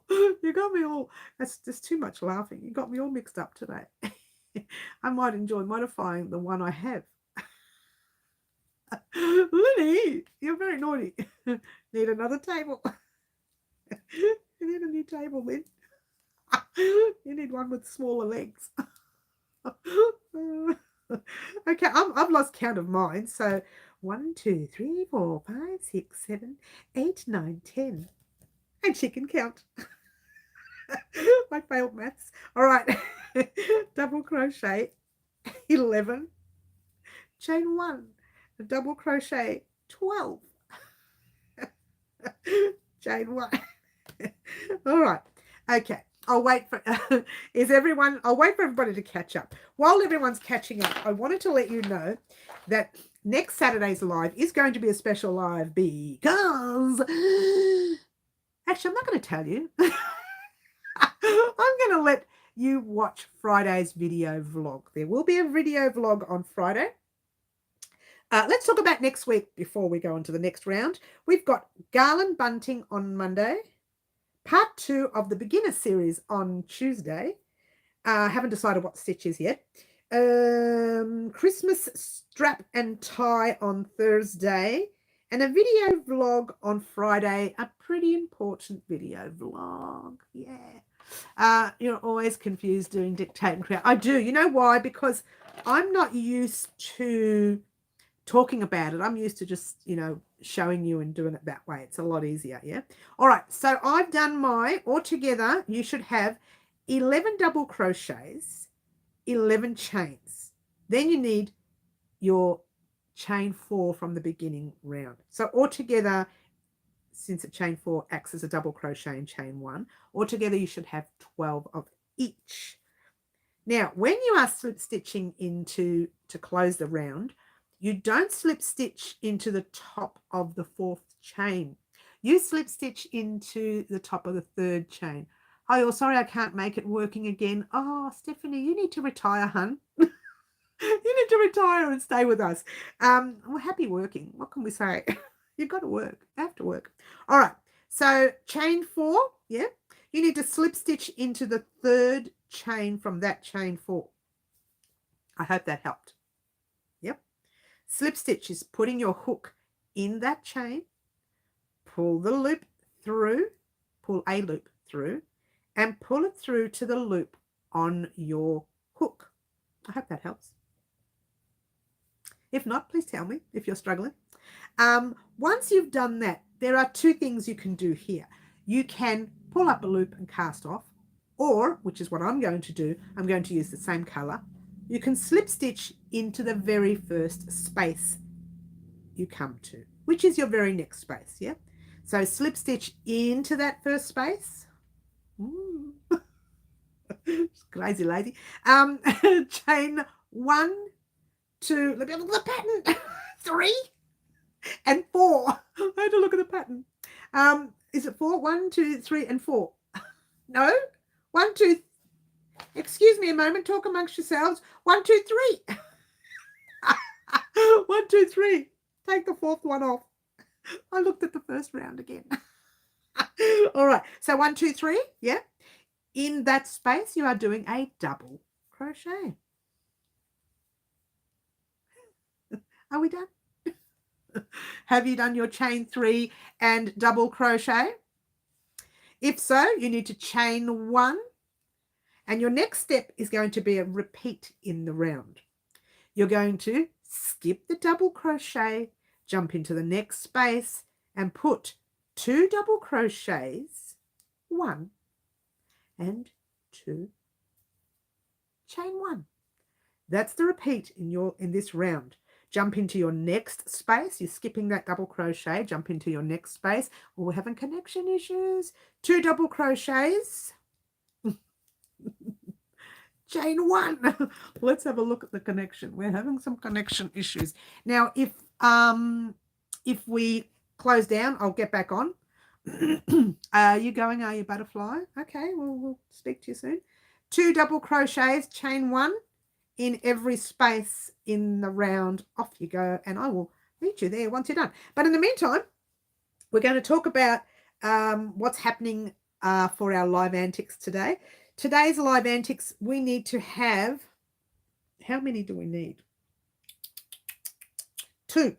You got me all. That's just too much laughing. You got me all mixed up today. I might enjoy modifying the one I have. Linny, you're very naughty. Need another table. You need a new table, Lynn. You need one with smaller legs. Okay, I've lost count of mine. So 1, 2, 3, 4, 5, 6, 7, 8, 9, 10. And she can count. I failed maths. All right. Double crochet 11, chain 1, double crochet 12, chain 1. All right. Okay. I'll wait for I'll wait for everybody to catch up. While everyone's catching up, I wanted to let you know that next Saturday's live is going to be a special live because actually I'm not going to tell you. I'm going to let you watch Friday's video vlog. There will be a video vlog on Friday. Let's talk about next week before we go on to the next round. We've got garland bunting on Monday. Part 2 of the beginner series on Tuesday. Haven't decided what stitches yet. Christmas strap and tie on Thursday, and a video vlog on Friday, a pretty important video vlog. Yeah. You're always confused doing dictate and create. I do. You know why? Because I'm not used to talking about it. I'm used to just, showing you and doing it that way. It's a lot easier. Yeah. All right. So I've done altogether, you should have 11 double crochets, 11 chains. Then you need your chain 4 from the beginning round. So altogether, since a chain 4 acts as a double crochet in chain 1, altogether you should have 12 of each. Now, when you are slip stitching to close the round, you don't slip stitch into the top of the 4th chain. You slip stitch into the top of the 3rd chain. Oh, sorry, I can't make it working again. Oh, Stephanie, you need to retire, hun. You need to retire and stay with us. We're happy working. What can we say? You've got to work. You have to work. All right. So chain 4, yeah, you need to slip stitch into the 3rd chain from that chain 4. I hope that helped. Yep. Slip stitch is putting your hook in that chain, pull the loop through, pull a loop through, and pull it through to the loop on your hook. I hope that helps. If not, please tell me if you're struggling. Once you've done that, there are 2 things you can do here. You can pull up a loop and cast off, or, which is what I'm going to do, I'm going to use the same color. You can slip stitch into the very first space you come to, which is your very next space, yeah? So slip stitch into that first space. Crazy lady. Chain 1, 2, let me look at the pattern. 3 and 4. I had to look at the pattern. Is it 4? 1, 2, 3, and 4. No. 1, 2. Excuse me a moment. Talk amongst yourselves. 1, 2, 3. 1, 2, 3. Take the 4th one off. I looked at the first round again. All right. So 1, 2, 3. Yeah. In that space, you are doing a double crochet. Are we done? Have you done your chain 3 and double crochet? If so, you need to chain 1, and your next step is going to be a repeat in the round. You're going to skip the double crochet, jump into the next space, and put 2 double crochets, 1 and 2, chain 1. That's the repeat in this round. Jump into your next space. You're skipping that double crochet. Jump into your next space. Oh, we're having connection issues. 2 double crochets. Chain 1. Let's have a look at the connection. We're having some connection issues. Now, if we close down, I'll get back on. Are you going? Are you butterfly? Okay, well, we'll speak to you soon. 2 double crochets, chain 1 in every space in the round. Off you go, and I will meet you there once you're done. But in the meantime, we're going to talk about what's happening for our live antics today. Today's live antics, we need to have, how many do we need? 2.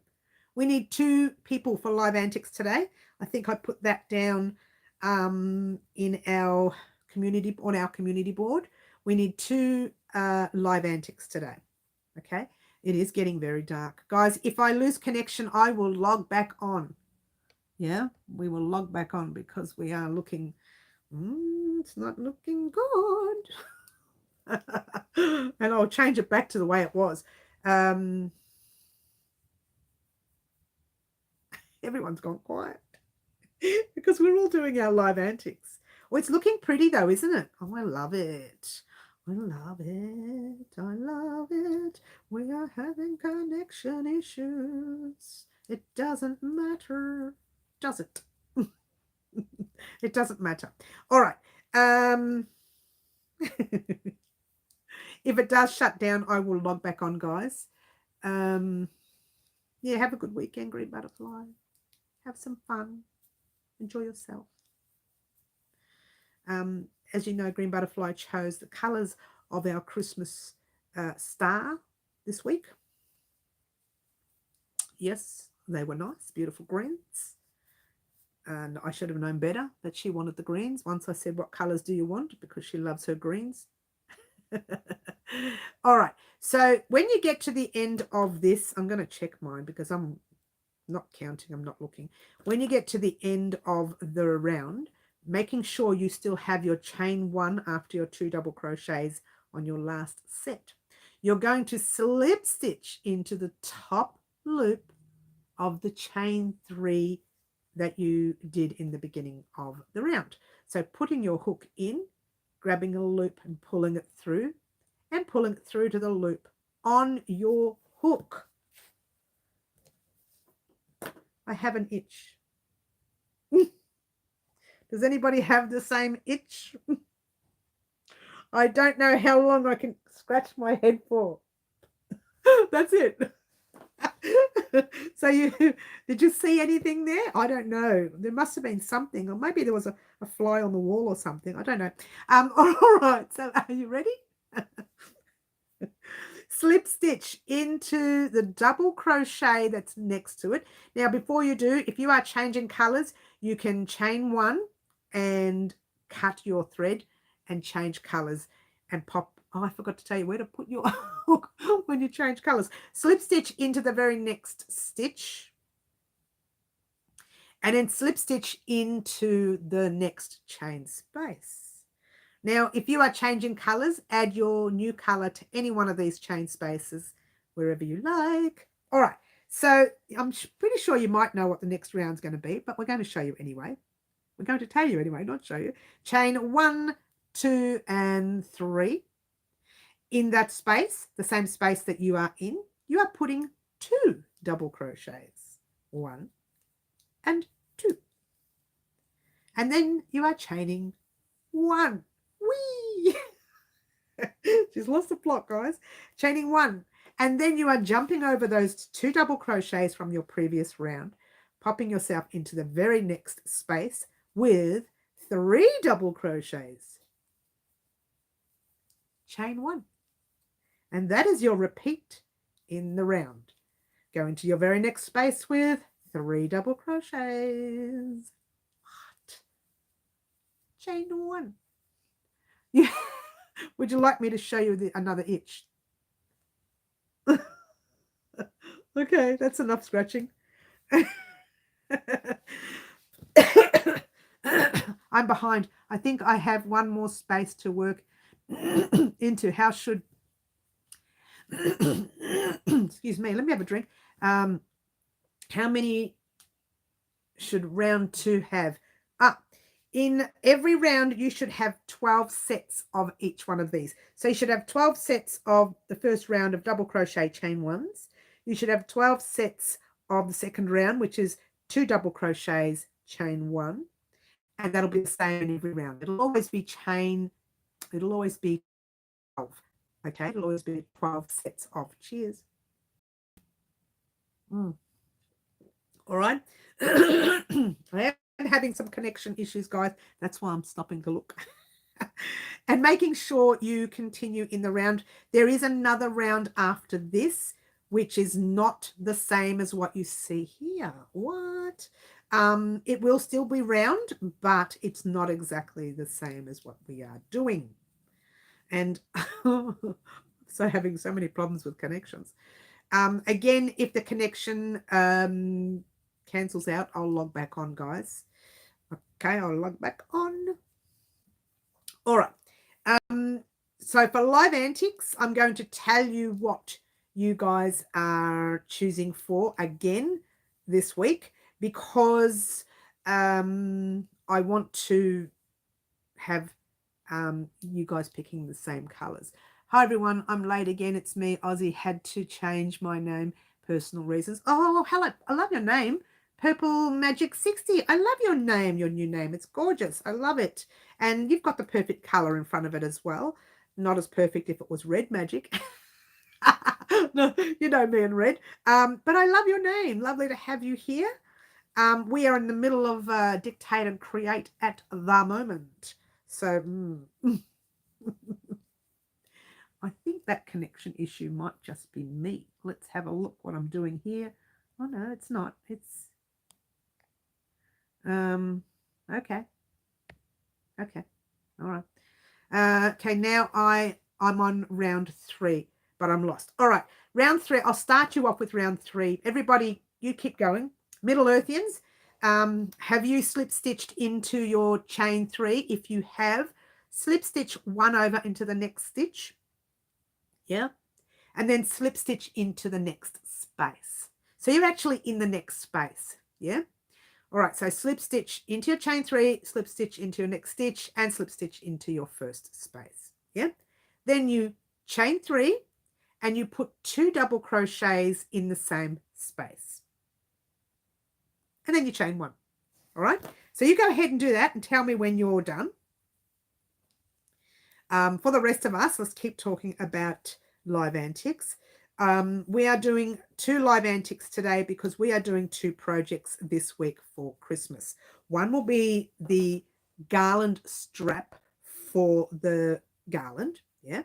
We need 2 people for live antics today. I think I put that down in our community, on our community board. We need 2 live antics today. Okay, it is getting very dark, guys. If I lose connection, I will log back on. Yeah, we will log back on because we are looking, it's not looking good. And I'll change it back to the way it was. Everyone's gone quiet because we're all doing our live antics. Oh, it's looking pretty though, isn't it? Oh, I love it. I love it. I love it. We are having connection issues. It doesn't matter, does it? It doesn't matter. All right. If it does shut down, I will log back on, guys. Yeah, have a good weekend, Green Butterfly. Have some fun. Enjoy yourself. As you know, Green Butterfly chose the colours of our Christmas star this week. Yes, they were nice, beautiful greens. And I should have known better that she wanted the greens. Once I said, what colours do you want? Because she loves her greens. All right. So when you get to the end of this, I'm going to check mine because I'm not counting. I'm not looking. When you get to the end of the round, making sure you still have your chain 1 after your 2 double crochets on your last set. You're going to slip stitch into the top loop of the chain 3 that you did in the beginning of the round. So putting your hook in, grabbing a loop and pulling it through, and pulling it through to the loop on your hook. I have an itch. Does anybody have the same itch? I don't know how long I can scratch my head for. That's it. So did you see anything there? I don't know. There must have been something, or maybe there was a fly on the wall or something. I don't know. All right. So are you ready? Slip stitch into the double crochet that's next to it. Now, before you do, if you are changing colors, you can chain 1 and cut your thread and change colors and pop. Oh, I forgot to tell you where to put your hook when you change colors. Slip stitch into the very next stitch and then slip stitch into the next chain space. Now, if you are changing colors, add your new color to any one of these chain spaces, wherever you like. All right, so I'm pretty sure you might know what the next round's going to be, but we're going to show you anyway. We're going to tell you anyway, not show you. Chain 1, 2, and 3. In that space, the same space that you are in, you are putting 2 double crochets. 1 and 2. And then you are chaining 1. Whee! She's lost the plot, guys. Chaining 1. And then you are jumping over those 2 double crochets from your previous round, popping yourself into the very next space with 3 double crochets. Chain 1. And that is your repeat in the round. Go into your very next space with 3 double crochets. What? Chain 1. Yeah. Would you like me to show you another itch? Okay, that's enough scratching. I'm behind. I think I have one more space to work into. How should excuse me, let me have a drink. How many should round 2 have? In every round, you should have 12 sets of each one of these. So you should have 12 sets of the first round of double crochet chain 1s. You should have 12 sets of the second round, which is 2 double crochets chain 1. And that'll be the same in every round. It'll always be 12. Okay, it'll always be 12 sets of. Cheers. All right. I am having some connection issues, guys. That's why I'm stopping to look. And making sure you continue in the round. There is another round after this, which is not the same as what you see here. What? It will still be round, but it's not exactly the same as what we are doing. And so having so many problems with connections. Again, if the connection cancels out, I'll log back on, guys. Okay, I'll log back on. All right. So for Live Antics, I'm going to tell you what you guys are choosing for again this week, because I want to have you guys picking the same colors. Hi everyone, I'm late again. It's me, Ozzy. Had to change my name, personal reasons. Oh, hello, I love your name, Purple Magic 60. I love your name, your new name. It's gorgeous. I love it. And you've got the perfect color in front of it as well. Not as perfect if it was Red Magic. No, you know me and red. But I love your name. Lovely to have you here. We are in the middle of Dictate and Create at the moment. So I think that connection issue might just be me. Let's have a look what I'm doing here. Oh no, it's not. It's okay. Okay. All right. Okay, now I'm on round 3, but I'm lost. All right. Round 3. I'll start you off with round 3. Everybody, you keep going. Middle Earthians, have you slip stitched into your chain 3? If you have, slip stitch 1 over into the next stitch. Yeah. And then slip stitch into the next space. So you're actually in the next space. Yeah. All right. So slip stitch into your chain 3, slip stitch into your next stitch, and slip stitch into your first space. Yeah. Then you chain 3 and you put 2 double crochets in the same space. And then you chain 1. All right. So you go ahead and do that and tell me when you're done. For the rest of us, let's keep talking about live antics. We are doing 2 live antics today because we are doing 2 projects this week for Christmas. One will be the garland strap for the garland, yeah,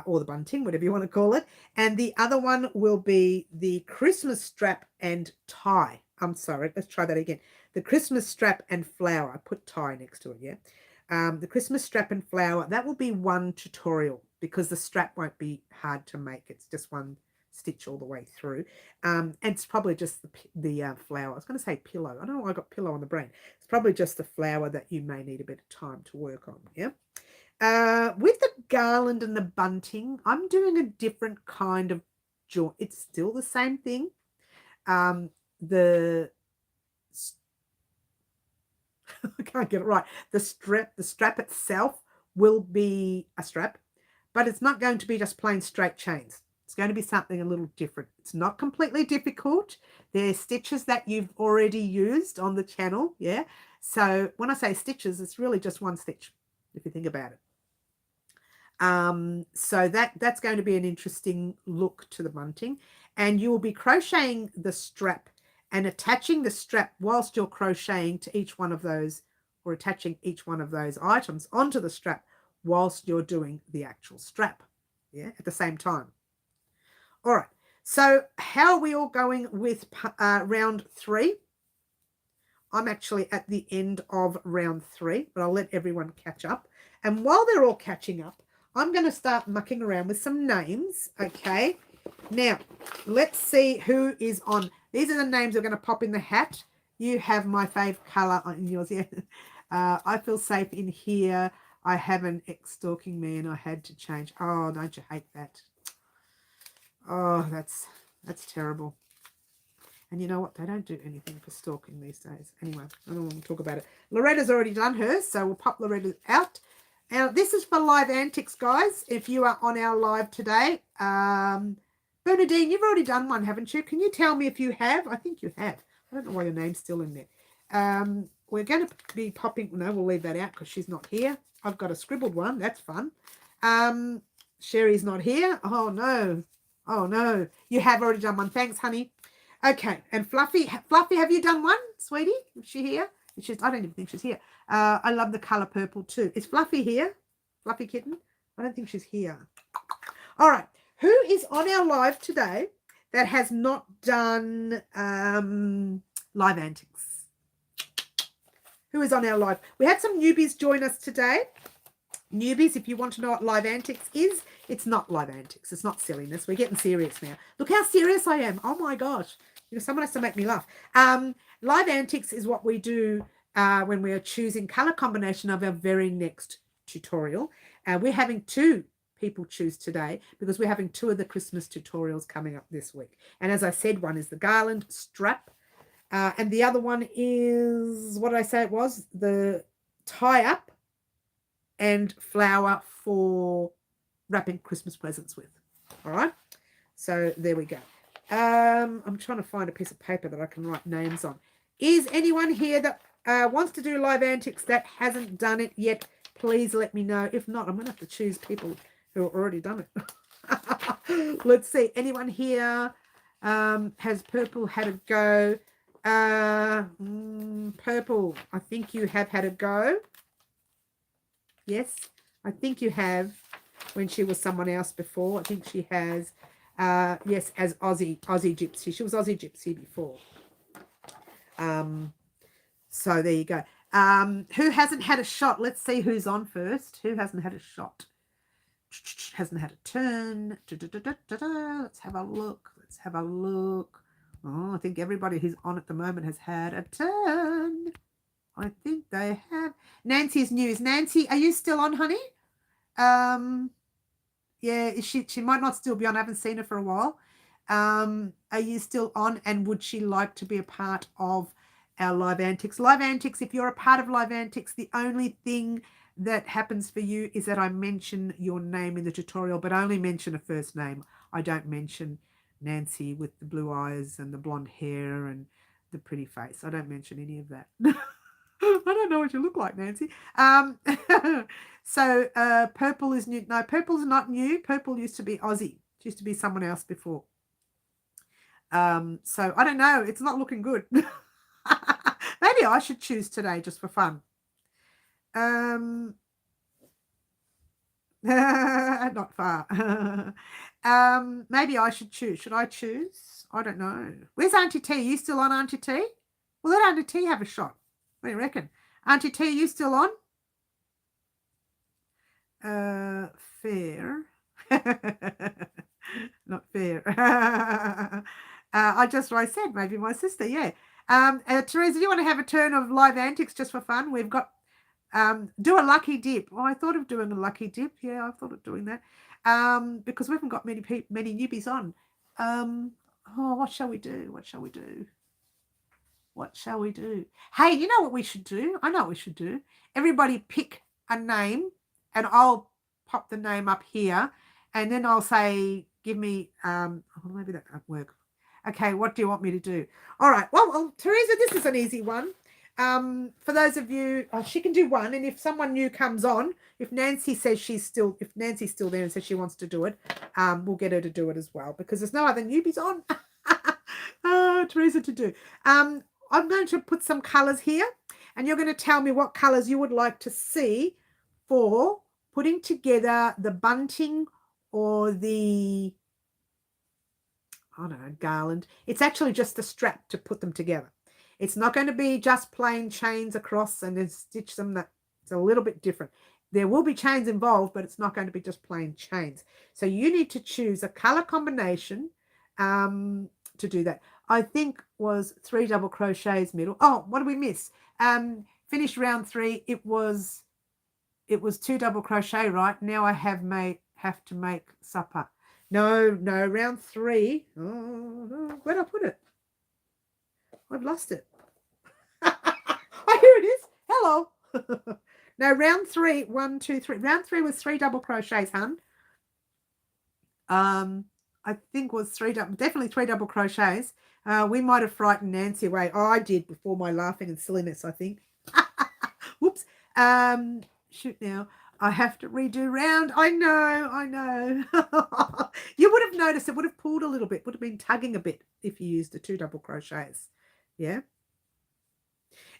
or the bunting, whatever you want to call it. And the other one will be the Christmas strap and tie. I'm sorry, let's try that again. The Christmas strap and flower. I put tie next to it, yeah. The Christmas strap and flower, that will be one tutorial because the strap won't be hard to make. It's just one stitch all the way through. And it's probably just the flower. I was going to say pillow. I don't know why I got pillow on the brain. It's probably just the flower that you may need a bit of time to work on, yeah. With the garland and the bunting, I'm doing a different kind of joint. It's still the same thing. I can't get it right. The strap itself will be a strap, but it's not going to be just plain straight chains. It's going to be something a little different. It's not completely difficult. There's stitches that you've already used on the channel, yeah? So when I say stitches, it's really just one stitch, if you think about it. So that's going to be an interesting look to the bunting. And you will be crocheting the strap and attaching the strap whilst you're crocheting to each one of those, or attaching each one of those items onto the strap whilst you're doing the actual strap, yeah, at the same time. All right, so how are we all going with round 3? I'm actually at the end of round 3, but I'll let everyone catch up. And while they're all catching up, I'm going to start mucking around with some names, okay? Now, let's see who is on. These are the names that are going to pop in the hat. You have my fave colour on yours. Yeah. I feel safe in here. I have an ex-stalking man. I had to change. Oh, don't you hate that? Oh, that's terrible. And you know what? They don't do anything for stalking these days. Anyway, I don't want to talk about it. Loretta's already done hers, so we'll pop Loretta out. Now, this is for live antics, guys. If you are on our live today, Bernadine, you've already done one, haven't you? Can you tell me if you have? I think you have. I don't know why your name's still in there. We're going to be popping. No, we'll leave that out because she's not here. I've got a scribbled one. That's fun. Sherry's not here. Oh, no. Oh, no. You have already done one. Thanks, honey. Okay. And Fluffy, have you done one, sweetie? Is she here? I don't even think she's here. I love the colour purple too. Is Fluffy here? Fluffy kitten? I don't think she's here. All right. Who is on our live today that has not done live antics? Who is on our live? We had some newbies join us today. Newbies, if you want to know what live antics is, it's not live antics. It's not silliness. We're getting serious now. Look how serious I am. Oh, my gosh. You know, someone has to make me laugh. Live antics is what we do when we are choosing colour combination of our very next tutorial. We're having 2 people choose today because we're having 2 of the Christmas tutorials coming up this week. And as I said, one is the garland strap and the other one is, what did I say it was? The tie-up and flower for wrapping Christmas presents with. All right? So there we go. I'm trying to find a piece of paper that I can write names on. Is anyone here that wants to do live antics that hasn't done it yet? Please let me know. If not, I'm going to have to choose people who have already done it. Let's see. Anyone here has purple had a go? Purple, I think you have had a go. Yes, I think you have. when she was someone else before. I think she has, yes, as Aussie Gypsy. She was Aussie Gypsy before. So there you go. Who hasn't had a shot? Let's see who's on first. Who hasn't had a shot? Hasn't had a turn. Let's have a look. Let's have a look. Oh, I think everybody who's on at the moment has had a turn. I think they have. Nancy's news. Nancy, are you still on, honey? Yeah, she might not still be on. I haven't seen her for a while. Are you still on? And would she like to be a part of our Live Antics? Live Antics, if you're a part of Live Antics, the only thing that happens for you is that I mention your name in the tutorial, but I only mention a first name. I don't mention Nancy with the blue eyes and the blonde hair and the pretty face. I don't mention any of that. I don't know what you look like, Nancy. So purple is new. No, purple's not new. Purple used to be Aussie. It used to be someone else before. So I don't know. It's not looking good. Maybe I should choose today just for fun. Not far. Maybe I should choose. Should I choose? I don't know. Where's Auntie T? Are you still on, Auntie T? Well, let Auntie T have a shot. What do you reckon? Auntie T, are you still on? Fair. Not fair. I said maybe my sister, yeah. Teresa, do you want to have a turn of Live Antics just for fun? We've got do a lucky dip. Oh, I thought of doing a lucky dip. Yeah, I thought of doing that. Because we haven't got many newbies on. Oh, what shall we do? What shall we do? What shall we do? Hey, you know what we should do? I know what we should do. Everybody pick a name, and I'll pop the name up here, and then I'll say, give me, maybe that won't work. Okay, what do you want me to do? All right, well, Teresa, this is an easy one. For those of you, she can do one, and if someone new comes on, if Nancy's still there and says she wants to do it, we'll get her to do it as well, because there's no other newbies on. Teresa to do. I'm going to put some colors here, and you're going to tell me what colors you would like to see for putting together the bunting or the, I don't know, garland. It's actually just the strap to put them together. It's not going to be just plain chains across and then stitch them. That's a little bit different. There will be chains involved, but it's not going to be just plain chains. So you need to choose a color combination to do that. I think was 3 double crochets middle. Oh, what did we miss? Finished round 3. It was 2 double crochet, right? Now I have to make supper. No, round 3. Oh, no. Where'd I put it? I've lost it. Oh, here it is. Hello. Now, round 3, 1, 2, 3. Round 3 was 3 double crochets, hun. I think was definitely 3 double crochets. We might have frightened Nancy away. Oh, I did before my laughing and silliness, I think. Whoops. Shoot now. I have to redo round. I know. You would have noticed it would have pulled a little bit, would have been tugging a bit if you used the 2 double crochets. Yeah.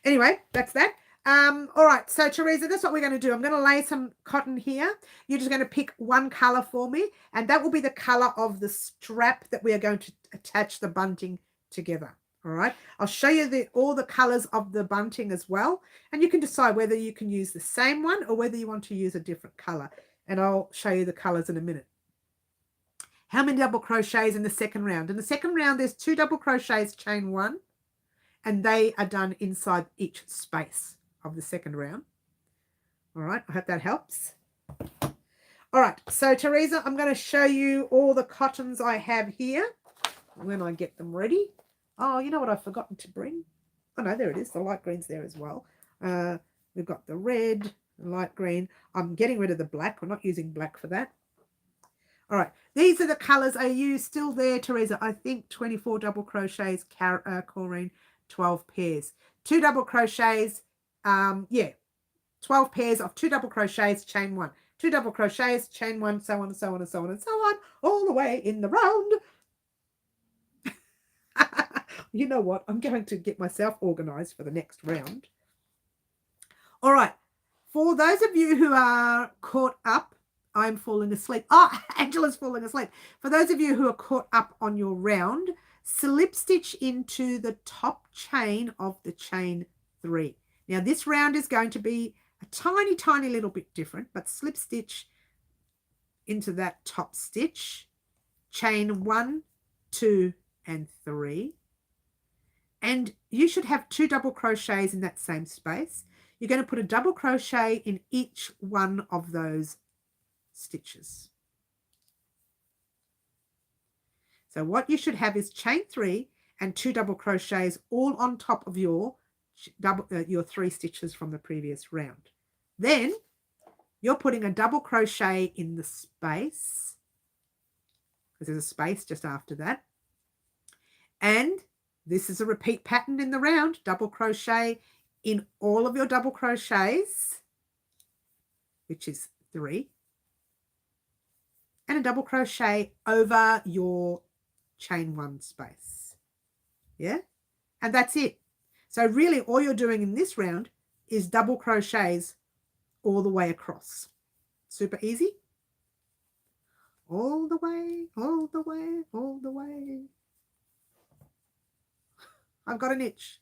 Anyway, that's that. All right, so Teresa, that's what we're going to do. I'm going to lay some cotton here. You're just going to pick one color for me, and that will be the color of the strap that we are going to attach the bunting together. All right, I'll show you all the colors of the bunting as well, and you can decide whether you can use the same one or whether you want to use a different color, and I'll show you the colors in a minute. How many double crochets in the second round? In the second round, there's 2 double crochets, chain 1, and they are done inside each space of the second round. All right, I hope that helps. All right, so Teresa, I'm going to show you all the cottons I have here when I get them ready. Oh, you know what I've forgotten to bring? Oh, no, there it is. The light green's there as well. We've got the red, the light green. I'm getting rid of the black. I'm not using black for that. All right, these are the colors. Are you still there, Teresa? I think 24 double crochets, Corrine, 12 pairs. 2 double crochets, 12 pairs of 2 double crochets, chain 1. 2 double crochets, chain 1, so on and so on and so on and so on, all the way in the round. You know what? I'm going to get myself organized for the next round. All right. For those of you who are caught up I'm falling asleep. Oh, Angela's falling asleep. For those of you who are caught up on your round, slip stitch into the top chain of the chain 3. Now this round is going to be a tiny, tiny little bit different, but slip stitch into that top stitch, chain 1, 2, and 3. And you should have 2 double crochets in that same space. You're going to put a double crochet in each one of those stitches. So what you should have is chain 3 and 2 double crochets all on top of your 3 stitches from the previous round. Then you're putting a double crochet in the space, because there's a space just after that. And this is a repeat pattern in the round, double crochet in all of your double crochets, which is 3, and a double crochet over your chain 1 space. Yeah, and that's it. So really all you're doing in this round is double crochets all the way across. Super easy. All the way, all the way, all the way. I've got an itch.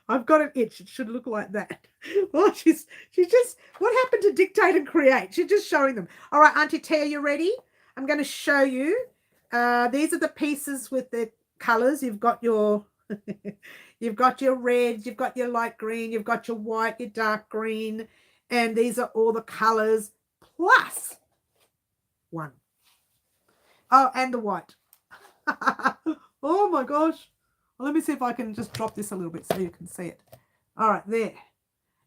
I've got an itch. It should look like that. Well, she's just, what happened to dictate and create? She's just showing them. All right, Auntie T, are you ready? I'm going to show you. These are the pieces with the colors. You've got your you've got your red, you've got your light green, you've got your white, your dark green, and these are all the colors plus 1. Oh, and the white. Oh my gosh. Well, let me see if I can just drop this a little bit so you can see it. All right, there.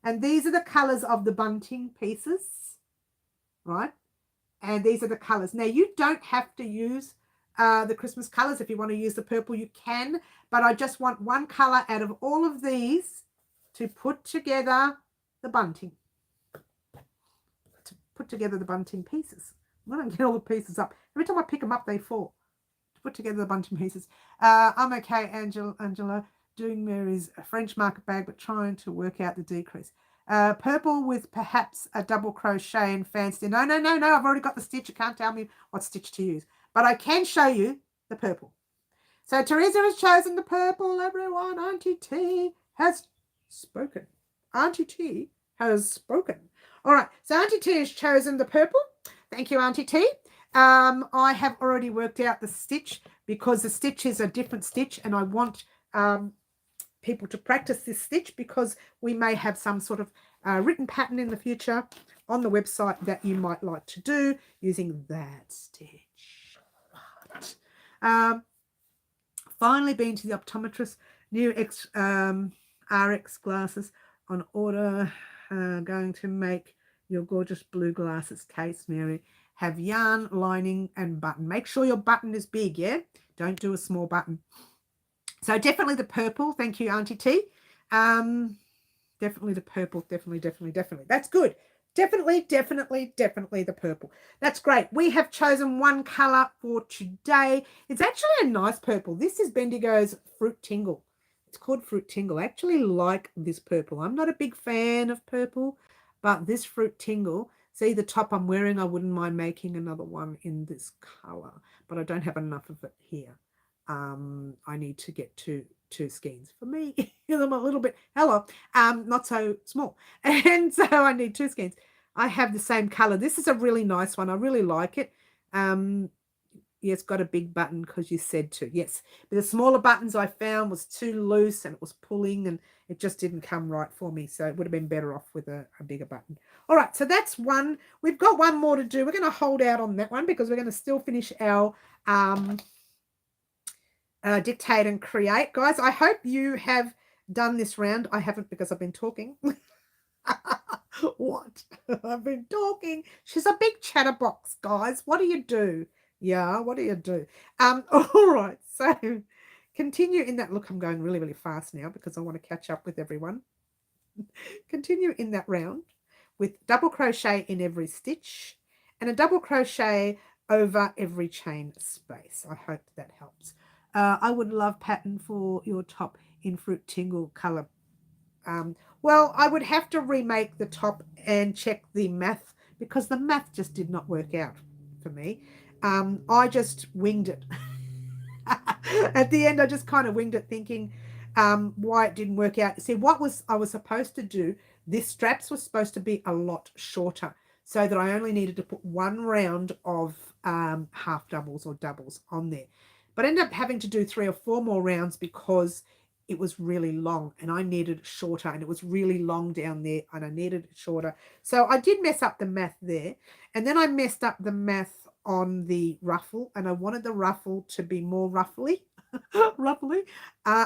And these are the colors of the bunting pieces, right? And these are the colors. Now, you don't have to use the Christmas colors. If you want to use the purple, you can. But I just want one color out of all of these to put together the bunting. To put together the bunting pieces. I don't get all the pieces up. Every time I pick them up, they fall. Put together a bunch of pieces. I'm okay, Angela, doing Mary's French market bag, but trying to work out the decrease. Purple with perhaps a double crochet and fancy. No, I've already got the stitch. You can't tell me what stitch to use. But I can show you the purple. So Teresa has chosen the purple, everyone. Auntie T has spoken. Auntie T has spoken. All right, so Auntie T has chosen the purple. Thank you, Auntie T. I have already worked out the stitch because the stitch is a different stitch, and I want people to practice this stitch because we may have some sort of written pattern in the future on the website that you might like to do using that stitch. Right. Finally been to the optometrist, new RX glasses on order, going to make your gorgeous blue glasses case, Mary. Have yarn, lining, and button. Make sure your button is big, yeah? Don't do a small button. So definitely the purple. Thank you, Auntie T. Definitely the purple. Definitely. That's good. Definitely the purple. That's great. We have chosen one color for today. It's actually a nice purple. This is Bendigo's Fruit Tingle. It's called Fruit Tingle. I actually like this purple. I'm not a big fan of purple, but this Fruit Tingle, see the top I'm wearing, I wouldn't mind making another one in this color, but I don't have enough of it here. I need to get two skeins for me. I'm a little bit, not so small. And so I need 2 skeins. I have the same color. This is a really nice one. I really like it. Yeah, it's got a big button because you said to. Yes, but the smaller buttons I found was too loose and it was pulling and it just didn't come right for me. So it would have been better off with a bigger button. All right, so that's one. We've got one more to do. We're going to hold out on that one because we're going to still finish our dictate and create. Guys, I hope you have done this round. I haven't because I've been talking. What? I've been talking. She's a big chatterbox, guys. What do you do? Yeah, what do you do? All right, so continue in that. Look, I'm going really fast now because I want to catch up with everyone. Continue in that round with double crochet in every stitch and a double crochet over every chain space. I hope that helps. I would love pattern for your top in Fruit Tingle color. Well, I would have to remake the top and check the math because the math just did not work out for me. I just winged it. At the end, I just kind of winged it thinking why it didn't work out. See, I was supposed to do, this straps was supposed to be a lot shorter so that I only needed to put one round of half doubles or doubles on there. But I ended up having to do 3 or 4 more rounds because it was really long and I needed it shorter, and it was really long down there and I needed it shorter. So I did mess up the math there. And then I messed up the math on the ruffle, and I wanted the ruffle to be more ruffly,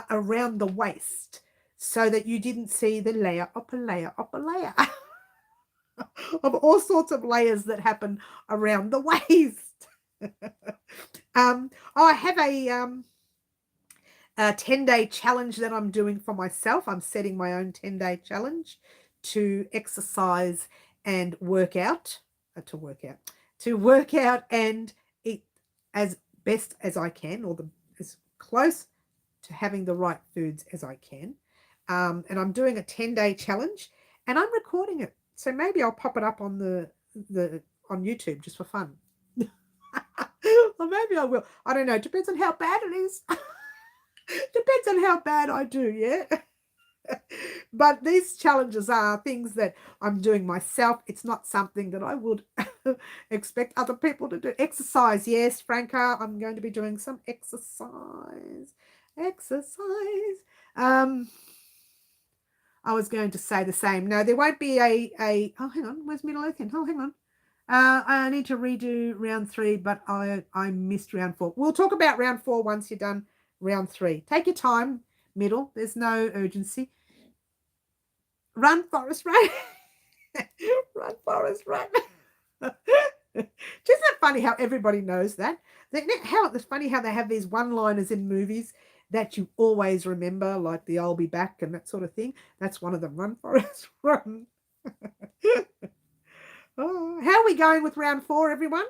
around the waist so that you didn't see the layer upper layer upper layer of all sorts of layers that happen around the waist. I have a 10-day challenge that I'm doing for myself. I'm setting my own 10-day challenge to exercise and work out, to work out and eat as best as I can, or as close to having the right foods as I can. And I'm doing a 10-day challenge, and I'm recording it. So maybe I'll pop it up on on YouTube just for fun. Or maybe I will. I don't know. It depends on how bad it is. Depends on how bad I do, yeah. But these challenges are things that I'm doing myself. It's not something that I would expect other people to do. Exercise, yes, Franca, I'm going to be doing some exercise. I was going to say the same. No, there won't be oh, hang on, where's Middle Earth? Oh, hang on. I need to redo round 3, but I missed round 4. We'll talk about round 4 once you're done round 3. Take your time, Middle. There's no urgency. Run, Forest, run. Run, Forest, run. Isn't it funny how everybody knows that? It's funny how they have these one-liners in movies that you always remember, like the I'll be back and that sort of thing. That's one of them. Run, Forest, run. Oh, how are we going with round 4, everyone?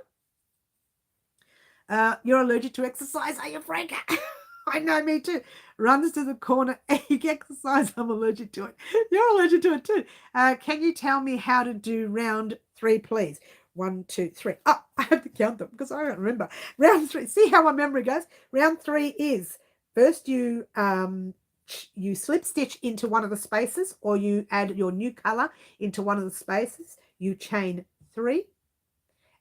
You're allergic to exercise, are you, Frank? I know, me too. Runs to the corner, egg exercise. I'm allergic to it. You're allergic to it too. Can you tell me how to do round 3, please? 1, 2, 3. Oh, I have to count them because I don't remember. Round 3. See how my memory goes? Round 3 is first you slip stitch into one of the spaces, or you add your new color into one of the spaces. You chain 3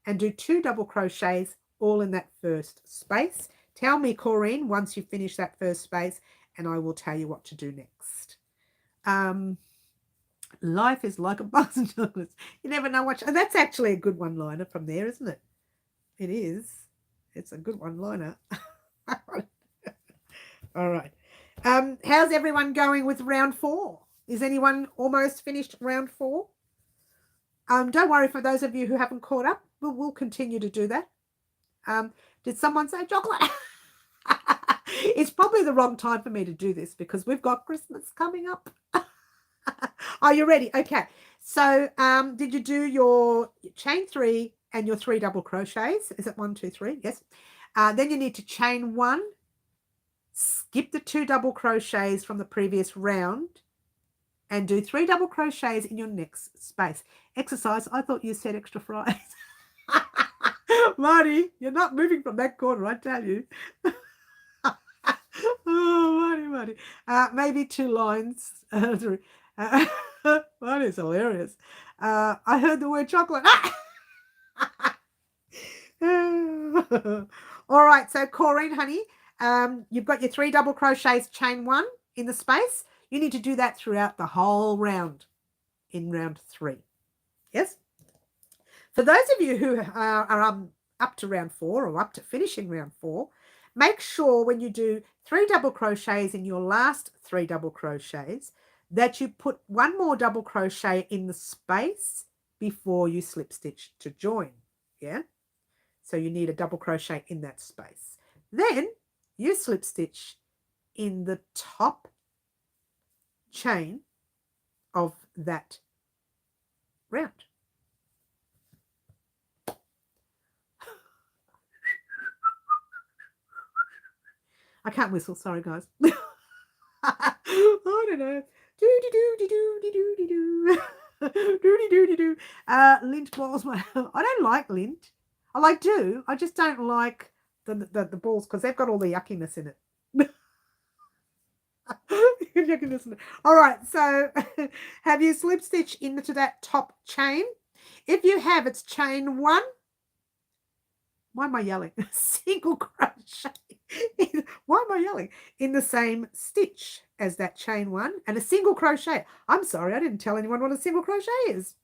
and do 2 double crochets all in that first space. Tell me, Corrine, once you finish that first space, and I will tell you what to do next. Life is like a box of chocolates. You never know what. That's actually a good one-liner from there, isn't it? It is. It's a good one-liner. All right. How's everyone going with round 4? Is anyone almost finished round 4? Don't worry, for those of you who haven't caught up, we'll continue to do that. Did someone say chocolate? It's probably the wrong time for me to do this because we've got Christmas coming up. Are you ready? Okay. So did you do your chain 3 and your 3 double crochets? Is it 1, 2, 3? Yes. Then you need to chain 1, skip the 2 double crochets from the previous round, and do 3 double crochets in your next space. Exercise. I thought you said extra fries. Marty, you're not moving from that corner, I tell you. Oh, Marty. Maybe 2 lines. Marty's hilarious. I heard the word chocolate. All right, so Corrine, honey, you've got your 3 double crochets, chain 1 in the space. You need to do that throughout the whole round in round 3. Yes? For those of you who are up to round 4 or up to finishing round 4, make sure when you do 3 double crochets in your last 3 double crochets that you put 1 more double crochet in the space before you slip stitch to join. Yeah? So you need a double crochet in that space. Then you slip stitch in the top chain of that round. I can't whistle, sorry guys. I don't know. Do Lint balls. I don't like lint. I do. I just don't like the balls because they've got all the yuckiness in it. All right, so have you slip stitched into that top chain? If you have, it's chain 1. Why am I yelling? Single crochet. Why am I yelling? In the same stitch as that chain 1 and a single crochet. I'm sorry, I didn't tell anyone what a single crochet is.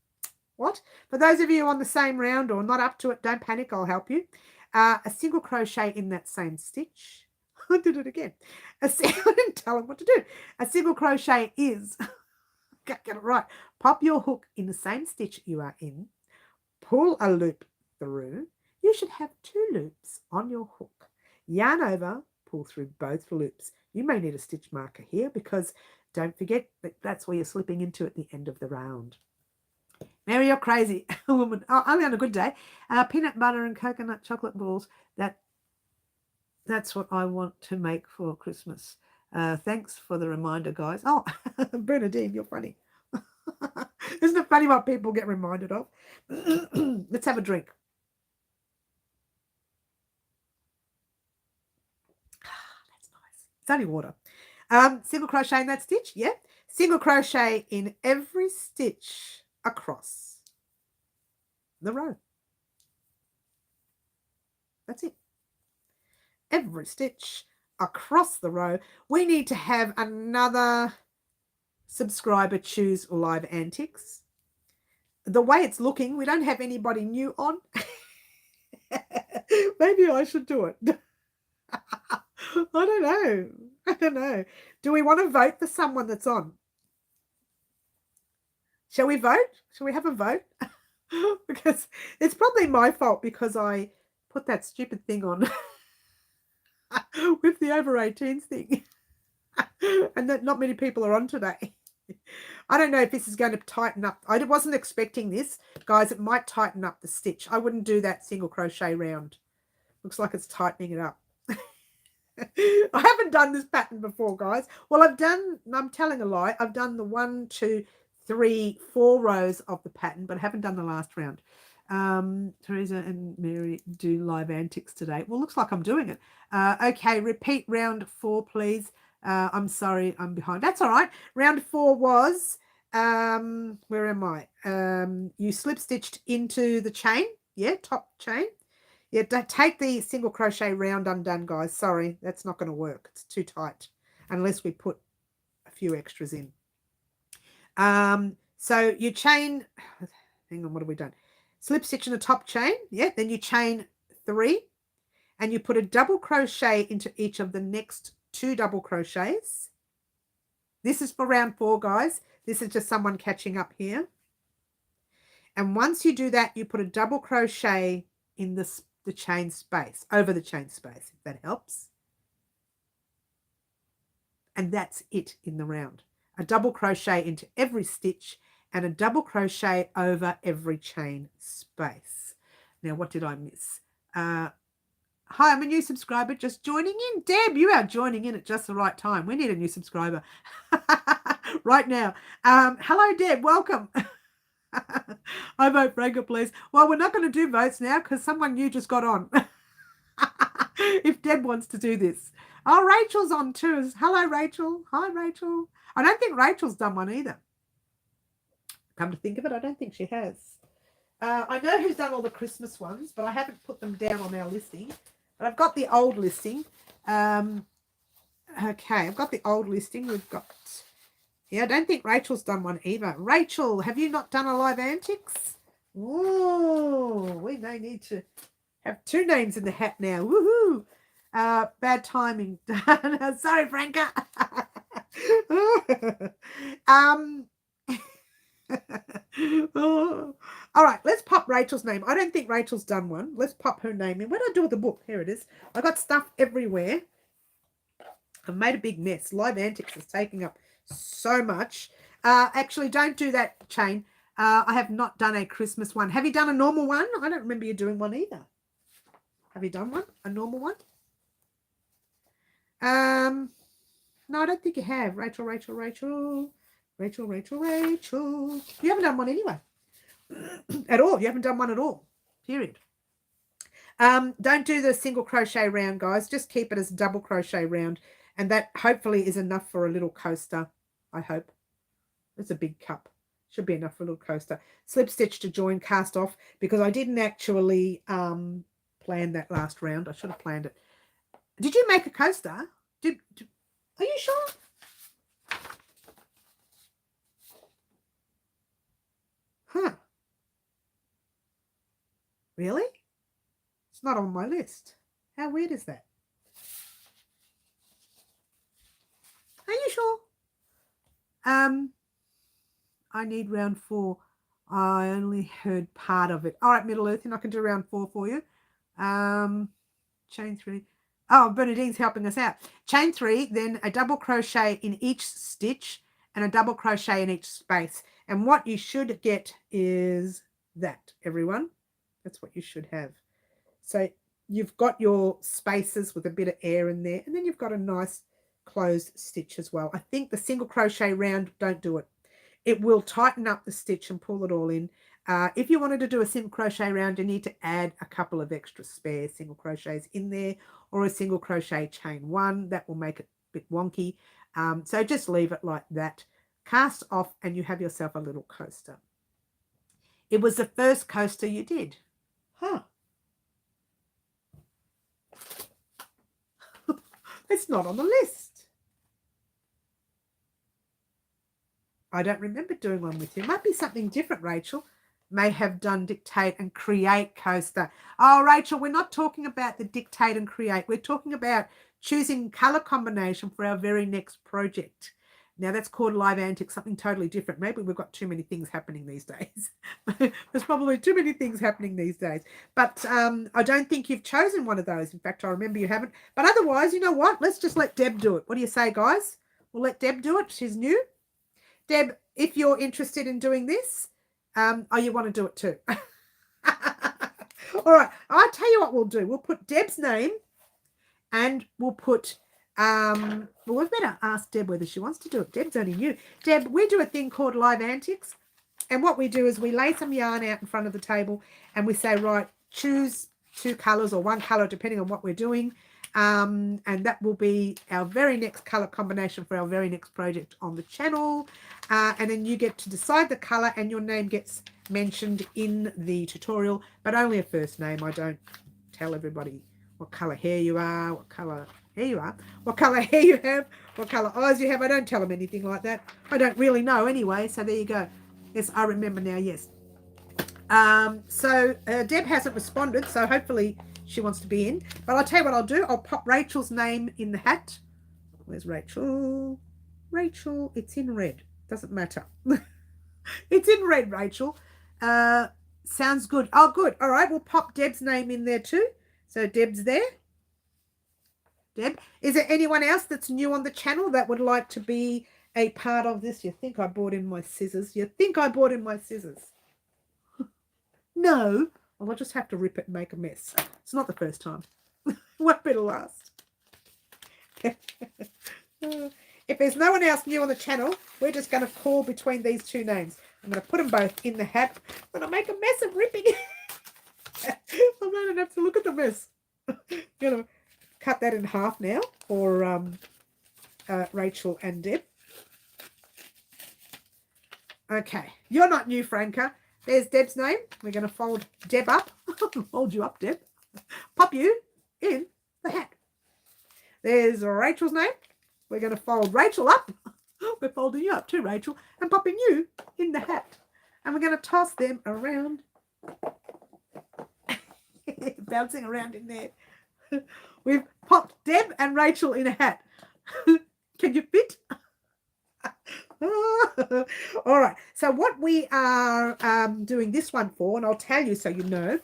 What? For those of you on the same round or not up to it, don't panic, I'll help you. A single crochet in that same stitch. I did it again. I didn't tell them what to do. A single crochet is, get it right, pop your hook in the same stitch you are in, pull a loop through. You should have 2 loops on your hook. Yarn over, pull through both loops. You may need a stitch marker here because don't forget that that's where you're slipping into at the end of the round. Mary, you're crazy, woman. Oh, only on a good day. Peanut butter and coconut chocolate balls. That's what I want to make for Christmas. Thanks for the reminder, guys. Oh, Bernadine, you're funny. Isn't it funny what people get reminded of? Let's have a drink. That's nice. It's only water. Single crochet in that stitch, yeah. Single crochet in every stitch across the row. That's it. Every stitch across the row. We need to have another subscriber choose live antics. The way it's looking, we don't have anybody new on. Maybe I should do it. I don't know. Do we want to vote for someone that's on? Shall we vote? Shall we have a vote? Because it's probably my fault because I put that stupid thing on with the over 18s thing. And that not many people are on today. I don't know if this is going to tighten up. I wasn't expecting this. Guys, it might tighten up the stitch. I wouldn't do that single crochet round. Looks like it's tightening it up. I haven't done this pattern before, guys. Well, I'm telling a lie. I've done the 1, 2, 3, 4 rows of the pattern, but I haven't done the last round. Teresa and Mary do live antics today. Well, looks like I'm doing it. Okay, repeat round 4, please. I'm sorry, I'm behind. That's all right. Round 4 was, where am I? You slip stitched into the chain. Yeah, top chain. Yeah, take the single crochet round undone, guys. Sorry, that's not going to work. It's too tight unless we put a few extras in. So you chain, hang on, what have we done? Slip stitch in the top chain. Yeah, then you chain 3 and you put a double crochet into each of the next 2 double crochets. This is for round 4, guys. This is just someone catching up here. And once you do that, you put a double crochet in the chain space, over the chain space, if that helps. And that's it in the round. A double crochet into every stitch and a double crochet over every chain space. Now, what did I miss? Hi, I'm a new subscriber just joining in. Deb, you are joining in at just the right time. We need a new subscriber right now. Hello, Deb. Welcome. I vote Franca, please. Well, we're not going to do votes now because someone new just got on. If Deb wants to do this. Oh, Rachel's on too. Hello, Rachel. Hi, Rachel. I don't think Rachel's done one either. Come to think of it, I don't think she has. I know who's done all the Christmas ones, but I haven't put them down on our listing. But I've got the old listing. Okay, I've got the old listing. We've got... Yeah, I don't think Rachel's done one either. Rachel, have you not done a live antics? Oh, we may need to have 2 names in the hat now. Woohoo! Bad timing. Sorry, Franca. Oh. All right, let's pop Rachel's name. I don't think Rachel's done one. Let's pop her name in. What did I do with the book? Here it is. I got stuff everywhere. I've made a big mess. Live antics is taking up so much. Actually, don't do that, chain. I have not done a Christmas one. Have you done a normal one? I don't remember you doing one either. Have you done one? A normal one? No, I don't think you have. Rachel. Rachel, Rachel, Rachel. You haven't done one anyway. At all. You haven't done one at all. Period. Don't do the single crochet round, guys. Just keep it as double crochet round. And that hopefully is enough for a little coaster. I hope. It's a big cup. Should be enough for a little coaster. Slip stitch to join, cast off, because I didn't actually plan that last round. I should have planned it. Did you make a coaster? Are you sure? Huh. Really? It's not on my list. How weird is that? Are you sure? I need round 4. I only heard part of it. All right, Middle Earth, and I can do round 4 for you. Chain 3. Oh, Bernadine's helping us out. Chain 3, then a double crochet in each stitch and a double crochet in each space. And what you should get is that, everyone. That's what you should have. So you've got your spaces with a bit of air in there, and then you've got a nice closed stitch as well. I think the single crochet round, don't do it. It will tighten up the stitch and pull it all in. If you wanted to do a single crochet round, you need to add a couple of extra spare single crochets in there, or a single crochet chain 1. That will make it a bit wonky. So just leave it like that. Cast off and you have yourself a little coaster. It was the first coaster you did. Huh. It's not on the list. I don't remember doing one with you. It might be something different, Rachel. May have done dictate and create coaster. Oh, Rachel, we're not talking about the dictate and create. We're talking about choosing colour combination for our very next project. Now, that's called Live Antics, something totally different. Maybe we've got too many things happening these days. There's probably too many things happening these days. But I don't think you've chosen one of those. In fact, I remember you haven't. But otherwise, you know what? Let's just let Deb do it. What do you say, guys? We'll let Deb do it. She's new. Deb, if you're interested in doing this, you want to do it too. All right. I'll tell you what we'll do. We'll put Deb's name and we'll put... well, we've better ask Deb whether she wants to do it. Deb's only new. Deb, we do a thing called Live Antics, and what we do is we lay some yarn out in front of the table and we say, right, choose 2 colours or 1 colour depending on what we're doing, and that will be our very next colour combination for our very next project on the channel, and then you get to decide the colour and your name gets mentioned in the tutorial, but only a first name. I don't tell everybody what colour hair you are, what colour hair you are, what colour hair you have, what colour eyes you have. I don't tell them anything like that. I don't really know anyway, so there you go. Yes, I remember now, yes. Deb hasn't responded, so hopefully she wants to be in. But I'll tell you what I'll do. I'll pop Rachel's name in the hat. Where's Rachel? Rachel, it's in red. Doesn't matter. It's in red, Rachel. Sounds good. Oh, good. All right, we'll pop Deb's name in there too. So Deb's there. Deb, is there anyone else that's new on the channel that would like to be a part of this? You think I brought in my scissors? You think I brought in my scissors? No. Well, I'll just have to rip it and make a mess. It's not the first time. What better last? If there's no one else new on the channel, we're just going to call between these 2 names. I'm going to put them both in the hat. I'm going to make a mess of ripping. I'm going to have to look at the mess. I'm going to cut that in half now for Rachel and Deb. Okay, you're not new, Franca. There's Deb's name. We're going to fold Deb up. Fold you up, Deb. Pop you in the hat. There's Rachel's name. We're going to fold Rachel up. We're folding you up too, Rachel, and popping you in the hat. And we're going to toss them around. Bouncing around in there. We've popped Deb and Rachel in a hat. Can you fit? All right. So what we are doing this one for, and I'll tell you so you know,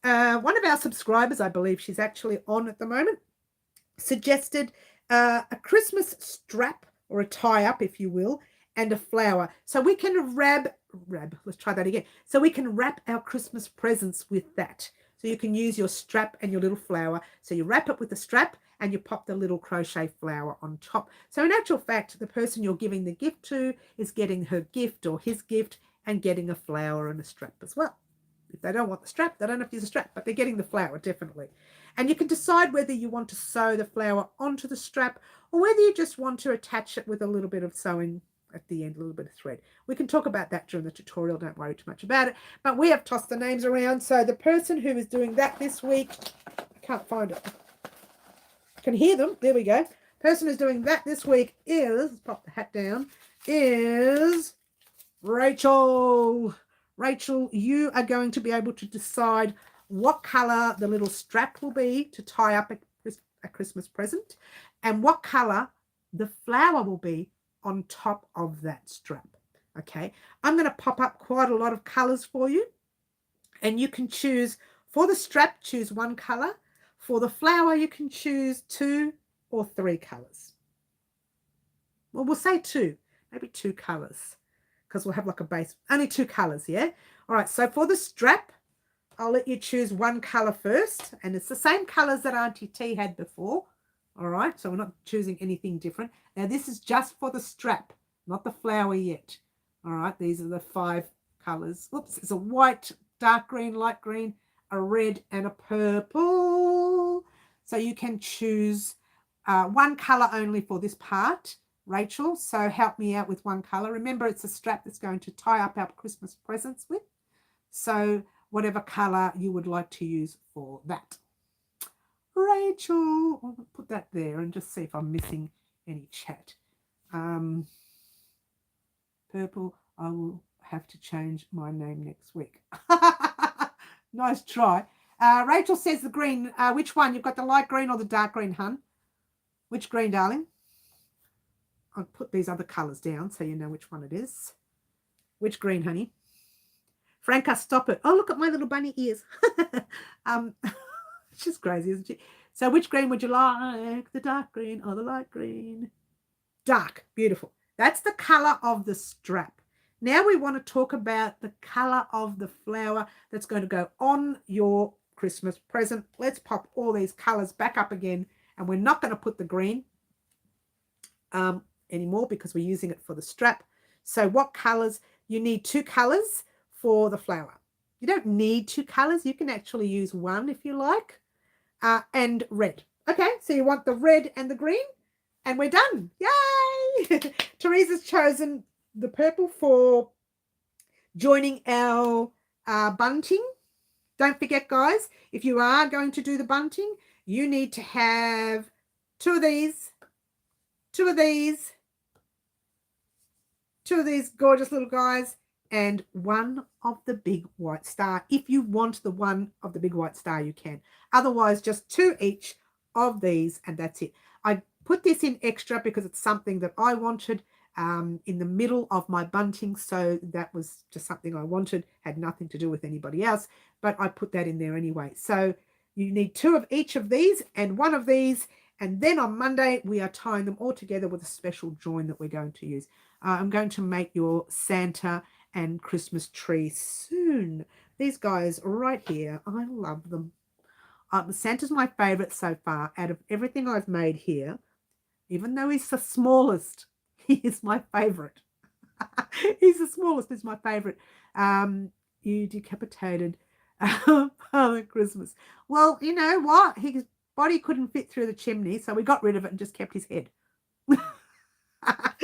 one of our subscribers, I believe she's actually on at the moment, suggested a Christmas strap or a tie-up, if you will, and a flower. So we can let's try that again. So we can wrap our Christmas presents with that. So you can use your strap and your little flower. So you wrap it with the strap and you pop the little crochet flower on top. So in actual fact, the person you're giving the gift to is getting her gift or his gift and getting a flower and a strap as well. If they don't want the strap, they don't have to use a strap, but they're getting the flower definitely. And you can decide whether you want to sew the flower onto the strap or whether you just want to attach it with a little bit of sewing at the end, a little bit of thread. We can talk about that during the tutorial. Don't worry too much about it. But we have tossed the names around. So the person who is doing that this week, I can't find it. I can hear them. There we go. Person who's doing that this week is, let's pop the hat down, is Rachel. Rachel, you are going to be able to decide what colour the little strap will be to tie up a Christmas present and what colour the flower will be on top of that strap. Okay, I'm going to pop up quite a lot of colours for you, and you can choose for the strap, choose one colour. For the flower, you can choose 2 or 3 colours. Well, we'll say 2, maybe 2 colours, because we'll have like a base, only 2 colours, yeah? All right, so for the strap, I'll let you choose one colour first, and it's the same colours that Auntie T had before. All right, so we're not choosing anything different. Now, this is just for the strap, not the flower yet. All right, these are the 5 colours. Oops, it's a white, dark green, light green, a red, and a purple. So you can choose one colour only for this part, Rachel. So help me out with one colour. Remember, it's a strap that's going to tie up our Christmas presents with. So whatever colour you would like to use for that. Rachel, I'll put that there and just see if I'm missing any chat. Purple, I will have to change my name next week. Nice try. Rachel says the green. Which one? You've got the light green or the dark green, hun? Which green, darling? I'll put these other colours down so you know which one it is. Which green, honey? Franca, stop it. Oh, look at my little bunny ears. She's crazy, isn't she? So which green would you like? The dark green or the light green? Dark. Beautiful. That's the colour of the strap. Now we want to talk about the colour of the flower that's going to go on your Christmas present. Let's pop all these colours back up again. And we're not going to put the green anymore because we're using it for the strap. So what colours? You need 2 colours for the flower. You don't need 2 colours. You can actually use 1 if you like. And red. Okay, so you want the red and the green, and we're done. Yay! Teresa's chosen the purple for joining our bunting. Don't forget, guys, if you are going to do the bunting, you need to have 2 of these, 2 of these, 2 of these gorgeous little guys, and 1 of the big white star. If you want the 1 of the big white star, you can. Otherwise, just 2 each of these, and that's it. I put this in extra because it's something that I wanted in the middle of my bunting, so that was just something I wanted, had nothing to do with anybody else, but I put that in there anyway. So you need 2 of each of these and 1 of these, and then on Monday we are tying them all together with a special join that we're going to use. I'm going to make your Santa and Christmas tree soon. These guys right here, I love them. Santa's my favorite so far out of everything I've made here. Even though he's the smallest, he is my favorite. He's the smallest, he's my favorite. You decapitated Father Christmas. Well, you know what? His body couldn't fit through the chimney, so we got rid of it and just kept his head. I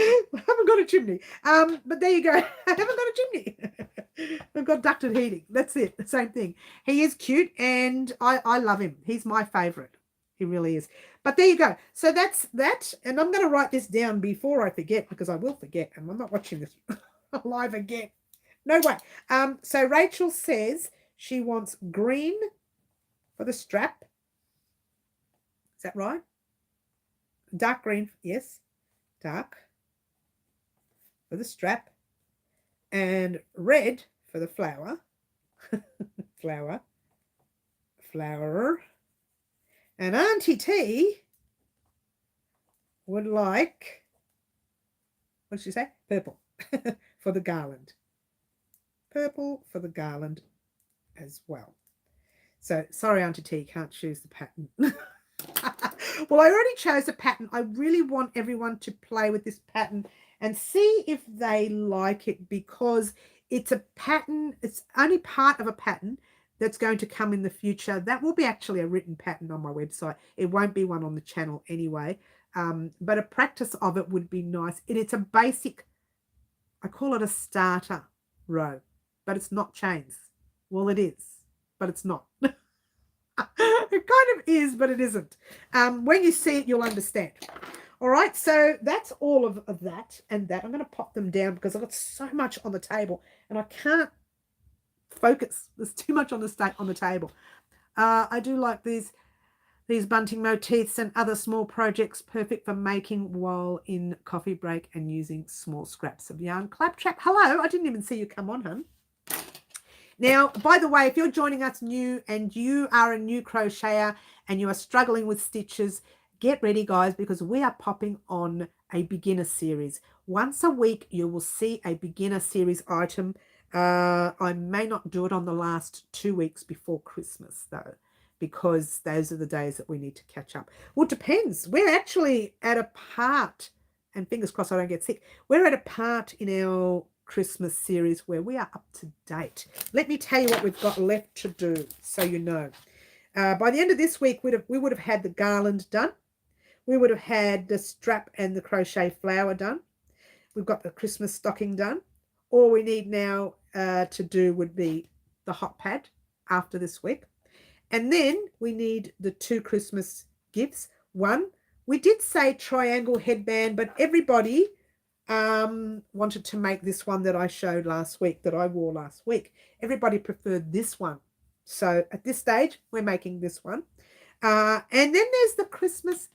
haven't got a chimney. But there you go. I haven't got a chimney. I've got ducted heating. That's it. The same thing. He is cute and I love him. He's my favorite. He really is. But there you go. So that's that. And I'm going to write this down before I forget, because I will forget. And I'm not watching this live again. No way. So Rachel says she wants green for the strap. Is that right? Dark green. Yes. Dark for the strap, and red for the flower. flower. And Auntie T would like, what did she say? Purple for the garland. Purple for the garland as well. So sorry, Auntie T, can't choose the pattern. Well, I already chose a pattern. I really want everyone to play with this pattern and see if they like it, because it's a pattern. It's only part of a pattern that's going to come in the future. That will be actually a written pattern on my website. It won't be one on the channel anyway. But a practice of it would be nice. It's a basic, I call it a starter row, but it's not chains. Well, it is, but it's not. It kind of is, but it isn't. When you see it, you'll understand. All right, so that's all of that and that. I'm going to pop them down because I've got so much on the table and I can't focus. There's too much on the table. I do like these bunting motifs and other small projects, perfect for making while in coffee break and using small scraps of yarn. Claptrap, hello. I didn't even see you come on, hun. Now, by the way, if you're joining us new and you are a new crocheter and you are struggling with stitches, get ready, guys, because we are popping on a beginner series. Once a week, you will see a beginner series item. I may not do it on the last 2 weeks before Christmas, though, because those are the days that we need to catch up. Well, it depends. We're actually at a part, and fingers crossed I don't get sick, we're at a part in our Christmas series where we are up to date. Let me tell you what we've got left to do, so you know. By the end of this week, we would have had the garland done. We would have had the strap and the crochet flower done. We've got the Christmas stocking done. All we need now to do would be the hot pad after this week. And then we need the 2 Christmas gifts. One, we did say triangle headband, but everybody wanted to make this one that I showed last week, that I wore last week. Everybody preferred this one. So at this stage, we're making this one. And then there's the Christmas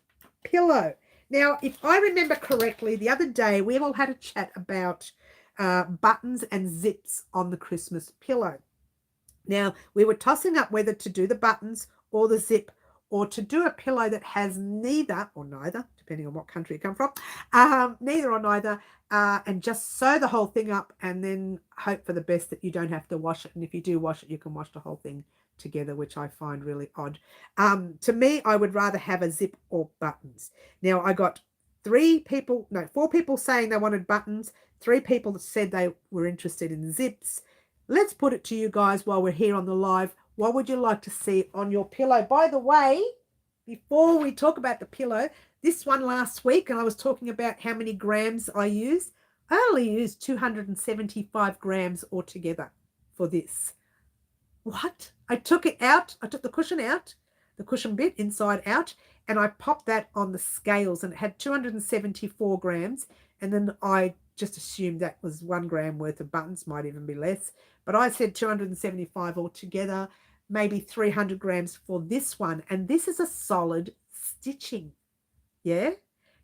pillow. Now, if I remember correctly, the other day, we all had a chat about buttons and zips on the Christmas pillow. Now, we were tossing up whether to do the buttons or the zip, or to do a pillow that has neither or neither, depending on what country you come from, neither or neither, and just sew the whole thing up and then hope for the best that you don't have to wash it. And if you do wash it, you can wash the whole thing together, which I find really odd. To me, I would rather have a zip or buttons. Now, I got 4 people saying they wanted buttons, 3 people that said they were interested in zips. Let's put it to you guys while we're here on the live. What would you like to see on your pillow? By the way, before we talk about the pillow, this one last week, and I was talking about how many grams I used. I only used 275 grams altogether for this. What? I took it out. I took the cushion out, the cushion bit inside out, and I popped that on the scales, and it had 274 grams. And then I just assumed that was 1 gram worth of buttons, might even be less. But I said 275 altogether, maybe 300 grams for this one. And this is a solid stitching. Yeah.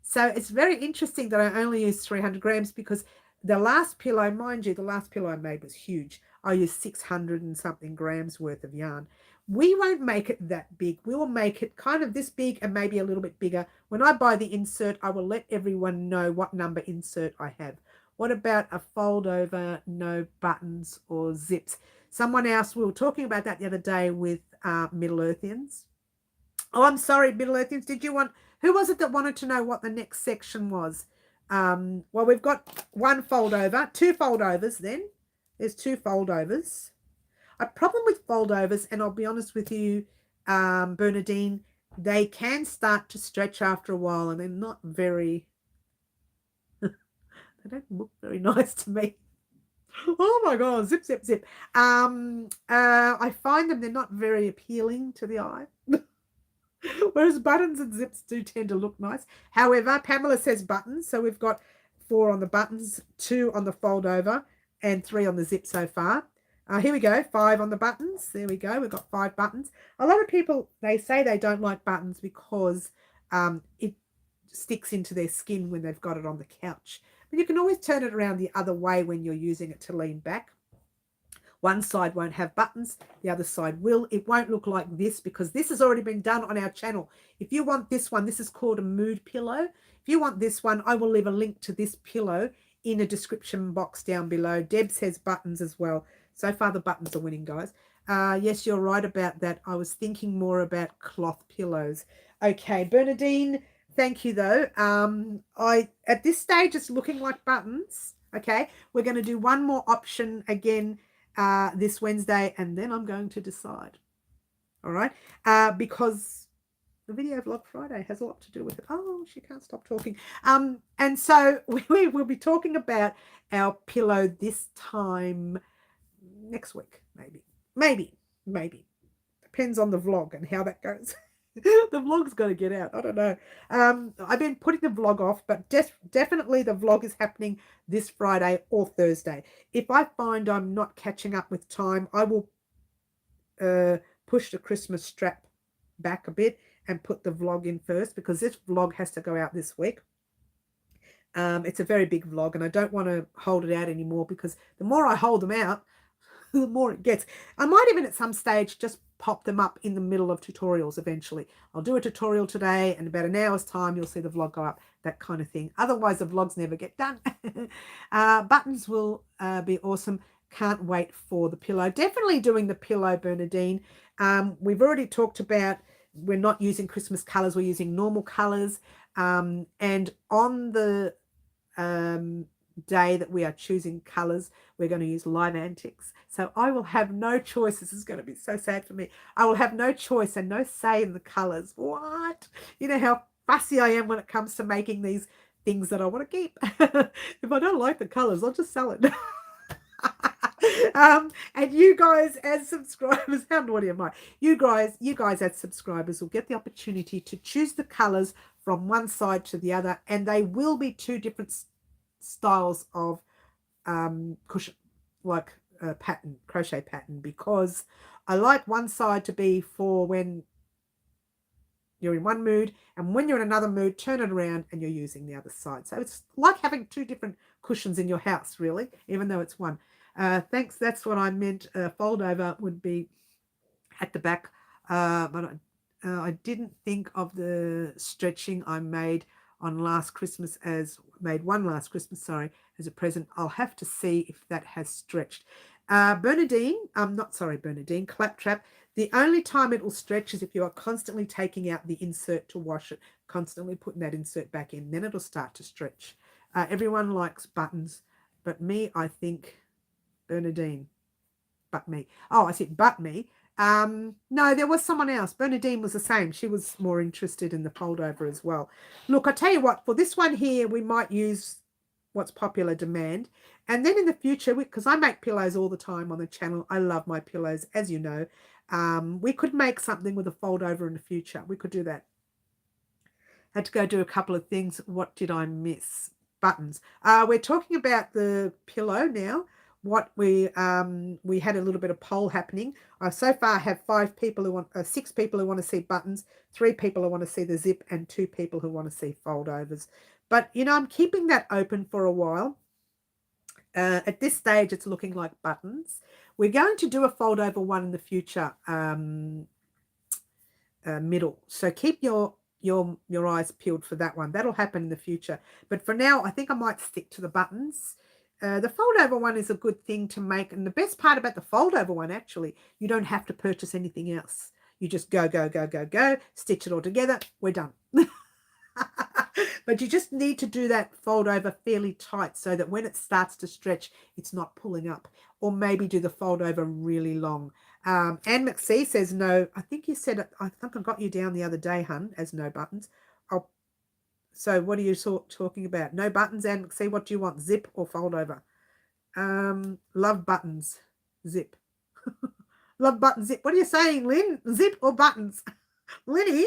So it's very interesting that I only used 300 grams, because the last pillow, mind you, the last pillow I made was huge. I used 600 and something grams worth of yarn. We won't make it that big. We will make it kind of this big and maybe a little bit bigger. When I buy the insert, I will let everyone know what number insert I have. What about a fold over, no buttons or zips? Someone else, we were talking about that the other day with Middle Earthians. Oh, I'm sorry, Middle Earthians. Who was it that wanted to know what the next section was? Well, we've got 1 fold over, 2 fold overs then. There's 2 fold overs. A problem with fold overs, and I'll be honest with you, Bernadine, they can start to stretch after a while, and they're not very, they don't look very nice to me. Oh my God, zip, zip, zip. I find they're not very appealing to the eye. Whereas buttons and zips do tend to look nice. However, Pamela says buttons. So we've got 4 on the buttons, 2 on the fold over, and 3 on the zip so far. Here we go, 5 on the buttons. There we go. We've got 5 buttons. A lot of people, they say they don't like buttons because it sticks into their skin when they've got it on the couch. But you can always turn it around the other way when you're using it to lean back. One side won't have buttons, the other side will. It won't look like this because this has already been done on our channel. If you want this one, this is called a mood pillow. If you want this one, I will leave a link to this pillow in a description box down below. Deb says buttons as well. So far the buttons are winning, guys. Yes, you're right about that. I was thinking more about cloth pillows. Okay, Bernadine, thank you though. I at this stage it's looking like buttons. Okay, we're going to do one more option again this Wednesday, and then I'm going to decide. All right, because the video vlog Friday has a lot to do with it. Oh, she can't stop talking. And so we will be talking about our pillow this time next week, maybe. Depends on the vlog and how that goes. The vlog's got to get out. I don't know. I've been putting the vlog off, but definitely the vlog is happening this Friday or Thursday. If I find I'm not catching up with time, I will push the Christmas strap back a bit and put the vlog in first, because this vlog has to go out this week. It's a very big vlog and I don't want to hold it out anymore, because the more I hold them out, the more it gets. I might even at some stage just pop them up in the middle of tutorials eventually. I'll do a tutorial today and about an hour's time you'll see the vlog go up, that kind of thing. Otherwise the vlogs never get done. Buttons will be awesome. Can't wait for the pillow. Definitely doing the pillow, Bernadine. We've already talked about we're not using Christmas colors, we're using normal colors. And on the day that we are choosing colors, we're going to use Live Antics. So I will have no choice. This is going to be so sad for me. I will have no choice and no say in the colors. What? You know how fussy I am when it comes to making these things that I want to keep. If I don't like the colors, I'll just sell it. And you guys as subscribers, how naughty am I? You guys as subscribers will get the opportunity to choose the colors from one side to the other, and they will be two different styles of cushion, like pattern, crochet pattern, because I like one side to be for when you're in one mood, and when you're in another mood, turn it around and you're using the other side. So it's like having two different cushions in your house, really, even though it's one. Thanks, that's what I meant. Fold over would be at the back, but I didn't think of the stretching I made on last Christmas as a present. I'll have to see if that has stretched. Bernadine, Claptrap, the only time it will stretch is if you are constantly taking out the insert to wash it, constantly putting that insert back in, then it'll start to stretch. Everyone likes buttons, but me, I think, Bernadine, but me. Oh, I said but me. No, there was someone else. Bernadine was the same. She was more interested in the fold over as well. Look, I tell you what, for this one here, we might use what's popular demand. And then in the future, because I make pillows all the time on the channel, I love my pillows, as you know. We could make something with a fold over in the future. We could do that. Had to go do a couple of things. What did I miss? Buttons. We're talking about the pillow now. What we had a little bit of poll happening. I so far have 6 people who want to see buttons, 3 people who want to see the zip, and 2 people who want to see fold overs. But you know, I'm keeping that open for a while. At this stage, it's looking like buttons. We're going to do a fold over one in the future, middle. So keep your eyes peeled for that one. That'll happen in the future. But for now, I think I might stick to the buttons. The fold over one is a good thing to make. And the best part about the fold over one, actually, you don't have to purchase anything else. You just go, stitch it all together. We're done. But you just need to do that fold over fairly tight so that when it starts to stretch, it's not pulling up. Or maybe do the fold over really long. Anne McSee says no. I think you said it. I think I got you down the other day, hun, as no buttons. So what are you talking about? No buttons, Anne McSee. What do you want? Zip or fold over? Love buttons. Zip. Love buttons. Zip. What are you saying, Lynn? Zip or buttons? Linny?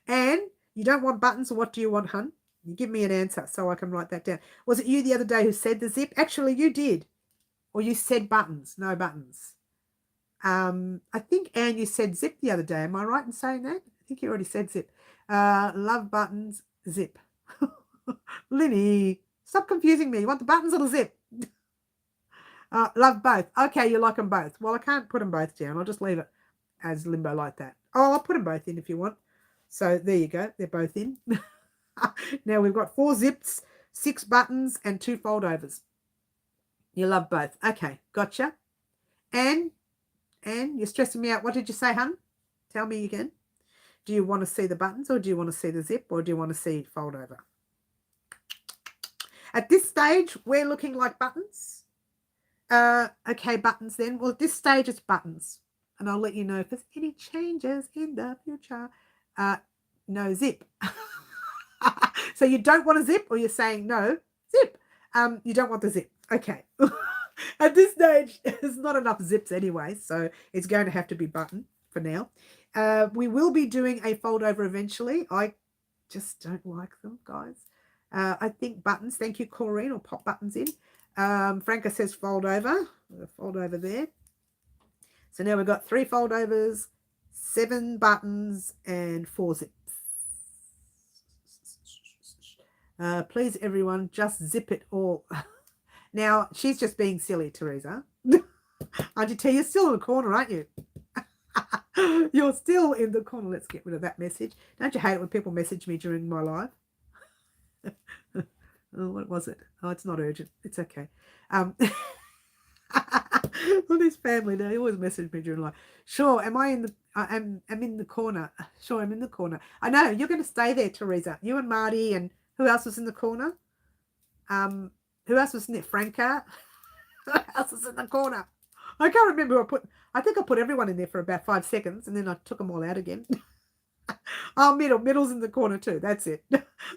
Anne, you don't want buttons, or what do you want, hun? You give me an answer so I can write that down. Was it you the other day who said the zip? Actually, you did. Or you said buttons. No buttons. I think, Anne, you said zip the other day. Am I right in saying that? I think you already said zip. Love buttons, zip. Linny, stop confusing me. You want the buttons or the zip? Love both. Okay, you like them both. Well, I can't put them both down. I'll just leave it as limbo like that. Oh, I'll put them both in if you want. So there you go. They're both in. Now we've got 4 zips, 6 buttons, and 2 fold overs. You love both. Okay, gotcha. And Anne, you're stressing me out. What did you say, hun? Tell me again. Do you want to see the buttons, or do you want to see the zip, or do you want to see fold over? At this stage, we're looking like buttons. Okay, buttons then. Well, at this stage, it's buttons. And I'll let you know if there's any changes in the future. No zip. So you don't want a zip, or you're saying no zip. You don't want the zip. Okay. At this stage, there's not enough zips anyway, so it's going to have to be button for now. We will be doing a fold over eventually. I just don't like them, guys. I think buttons. Thank you, Corrine. Or pop buttons in. Franca says fold over. Fold over there. So now we've got 3 fold overs, 7 buttons, and 4 zips. Please, everyone, just zip it all. Now, she's just being silly, Teresa. Auntie T, you're still in the corner, aren't you? You're still in the corner. Let's get rid of that message. Don't you hate it when people message me during my live? Oh, what was it? Oh, it's not urgent. It's okay. Well, this family, they always message me during live. Sure, am I in the... I'm in the corner. Sure, I'm in the corner. I know, you're going to stay there, Teresa. You and Marty, and who else was in the corner? Who else was in it? Franca? Who else was in the corner? I can't remember who I put. I think I put everyone in there for about 5 seconds, and then I took them all out again. Oh, Middle's in the corner too. That's it.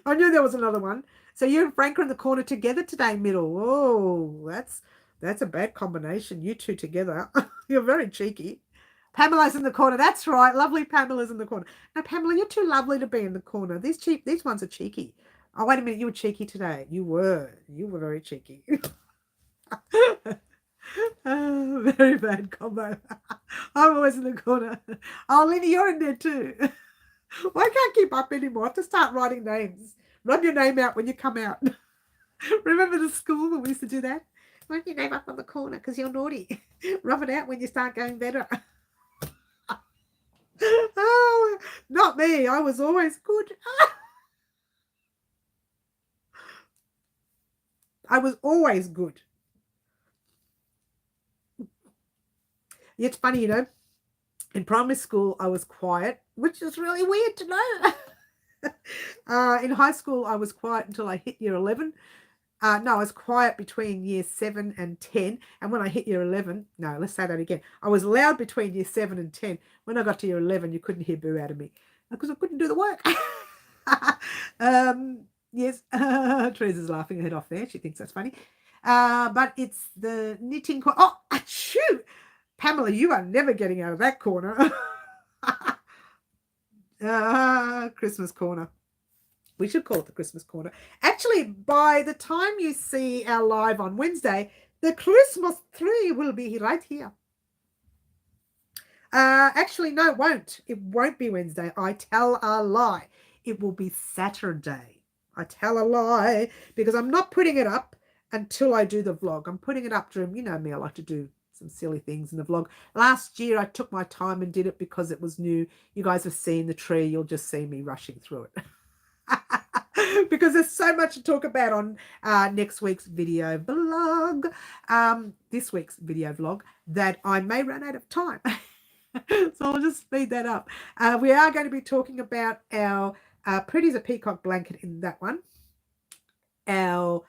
I knew there was another one. So you and Frank are in the corner together today, Middle. Oh, that's a bad combination. You two together. You're very cheeky. Pamela's in the corner. That's right. Lovely Pamela's in the corner. Now, Pamela, you're too lovely to be in the corner. These ones are cheeky. Oh, wait a minute. You were cheeky today. You were very cheeky. Oh, very bad combo. I'm always in the corner. Oh, Lenny, you're in there too. Well, I can't keep up anymore. I have to start writing names. Run your name out when you come out. Remember the school when we used to do that? Run your name up on the corner because you're naughty. Rub it out when you start going better. Oh, not me. I was always good. I was always good. It's funny, you know, in primary school, I was quiet, which is really weird to know. In high school, I was quiet until I hit year 11. No, I was quiet between year 7 and 10. And when I hit year 11, no, let's say that again. I was loud between year 7 and 10. When I got to year 11, you couldn't hear boo out of me because I couldn't do the work. Yes, Teresa's laughing her head off there. She thinks that's funny. But it's the knitting. Oh, achoo! Pamela, you are never getting out of that corner. Christmas corner. We should call it the Christmas corner. Actually, by the time you see our live on Wednesday, the Christmas tree will be right here. Actually, no, it won't. It won't be Wednesday. I tell a lie. It will be Saturday. I tell a lie because I'm not putting it up until I do the vlog. I'm putting it up during, you know me, I like to do some silly things in the vlog. Last year, I took my time and did it because it was new. You guys have seen the tree. You'll just see me rushing through it. Because there's so much to talk about on next week's video vlog, this week's video vlog, that I may run out of time. So I'll just speed that up. We are going to be talking about our Pretty as a Peacock blanket in that one. Our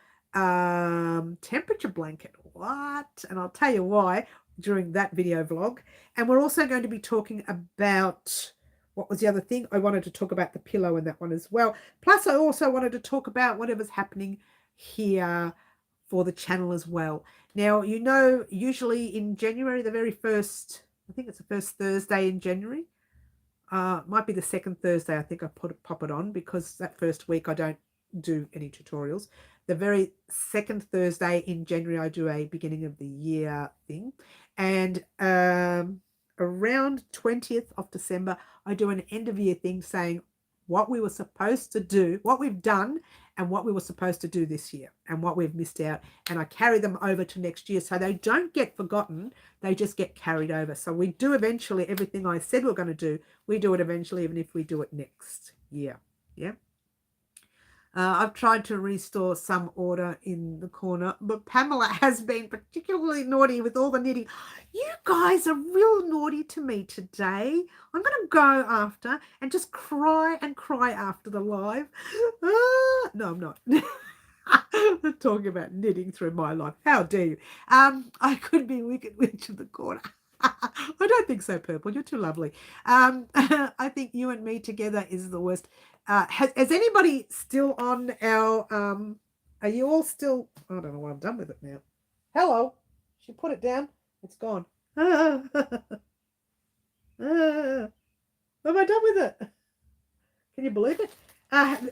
temperature blanket. What? And I'll tell you why during that video vlog. And we're also going to be talking about... What was the other thing? I wanted to talk about the pillow in that one as well. Plus, I also wanted to talk about whatever's happening here for the channel as well. Now, you know, usually in January, the very first, I think it's the first Thursday in January. Might be the second Thursday, I think I pop it on because that first week I don't do any tutorials. The very second Thursday in January, I do a beginning of the year thing. And around 20th of December, I do an end of year thing saying what we were supposed to do, what we've done, and what we were supposed to do this year and what we've missed out. And I carry them over to next year so they don't get forgotten. They just get carried over. So we do eventually everything I said we're going to do. We do it eventually, even if we do it next year. Yeah. I've tried to restore some order in the corner, but Pamela has been particularly naughty with all the knitting. You guys are real naughty to me today. I'm going to go after and just cry and cry after the live. No, I'm not. I'm talking about knitting through my life. How dare you? I could be Wicked Witch of the corner. I don't think so, Purple. You're too lovely. I think you and me together is the worst. Has anybody still on our, are you all still, I don't know what I'm done with it now. Hello. She put it down. It's gone. Am I done with it? Can you believe it?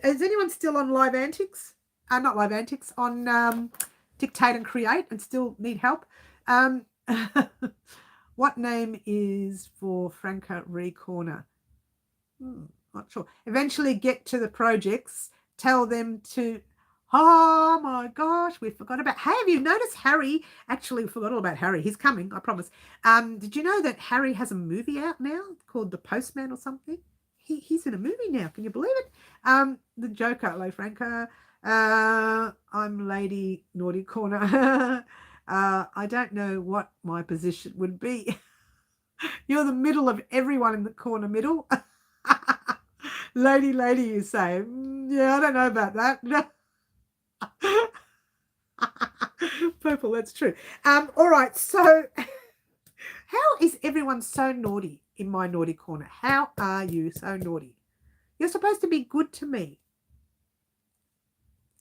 Is anyone still on Live Antics? Not Live Antics, on Dictate and Create and still need help? What name is for Franca Re Corner? Not sure. Eventually get to the projects. Tell them to... Oh, my gosh. We forgot about... Hey, have you noticed Harry? Actually, we forgot all about Harry. He's coming, I promise. Did you know that Harry has a movie out now called The Postman or something? He's in a movie now. Can you believe it? The Joker. Hello, Franca. I'm Lady Naughty Corner. I don't know what my position would be. You're the middle of everyone in the corner middle. Lady, you say. Yeah, I don't know about that. Purple, that's true. All right, so how is everyone so naughty in my naughty corner? How are you so naughty? You're supposed to be good to me.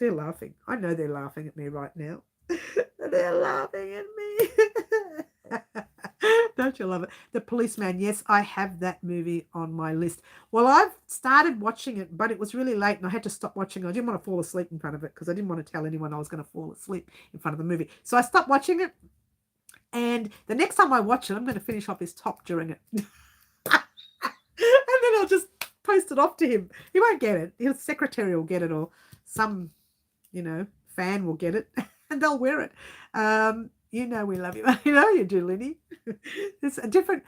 They're laughing. I know they're laughing at me right now. They're laughing at me. Don't you love it? The Policeman. Yes, I have that movie on my list. Well, I've started watching it, but it was really late and I had to stop watching. I didn't want to fall asleep in front of it because I didn't want to tell anyone I was going to fall asleep in front of the movie. So I stopped watching it. And the next time I watch it, I'm going to finish off his top during it. And then I'll just post it off to him. He won't get it. His secretary will get it, or some, fan will get it. And they'll wear it. You know we love you. You know you do, Linny. There's different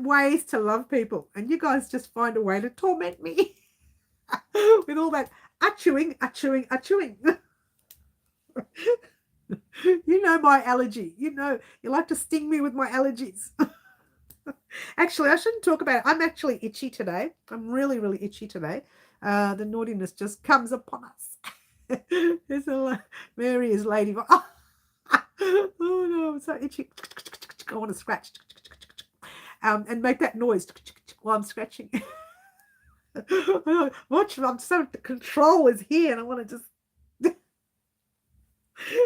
ways to love people, and you guys just find a way to torment me with all that achooing. You know my allergy. You like to sting me with my allergies. Actually, I shouldn't talk about it. I'm actually itchy today. I'm really, really itchy today. The naughtiness just comes upon us. Mary is Lady. Oh no, I'm so itchy. I want to scratch and make that noise while I'm scratching. Watch, I'm so control is here, and I want to just.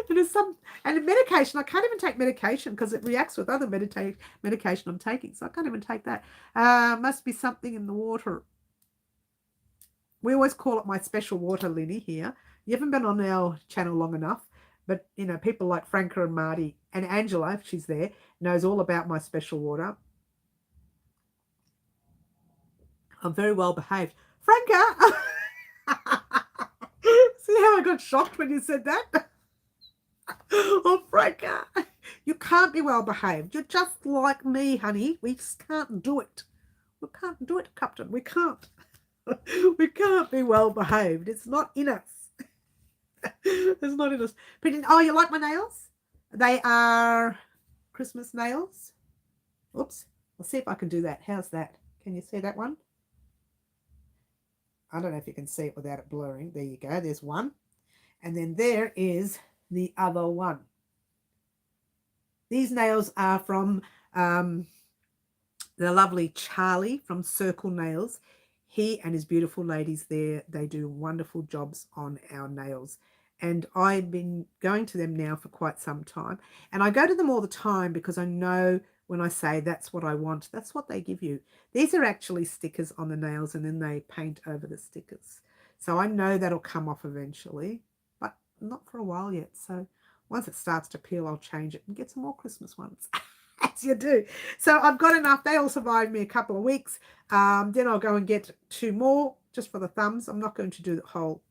And there's and medication. I can't even take medication because it reacts with other medication I'm taking, so I can't even take that. Must be something in the water. We always call it my special water, Linny, here. You haven't been on our channel long enough, but, people like Franca and Marty and Angela, if she's there, knows all about my special water. I'm very well behaved. Franca! See how I got shocked when you said that? Oh, Franca, you can't be well behaved. You're just like me, honey. We just can't do it. We can't do it, Captain. We can't. We can't be well behaved. It's not in us. It's not in us. Oh, you like my nails? They are Christmas nails. Oops. I'll see if I can do that. How's that? Can you see that one? I don't know if you can see it without it blurring. There you go. There's one. And then there is the other one. These nails are from the lovely Charlie from Circle Nails. He and his beautiful ladies there, they do wonderful jobs on our nails. And I've been going to them now for quite some time. And I go to them all the time because I know when I say that's what I want, that's what they give you. These are actually stickers on the nails, and then they paint over the stickers. So I know that'll come off eventually, but not for a while yet. So once it starts to peel, I'll change it and get some more Christmas ones. As you do. So I've got enough. They'll survive me a couple of weeks. Then I'll go and get 2 more just for the thumbs. I'm not going to do the whole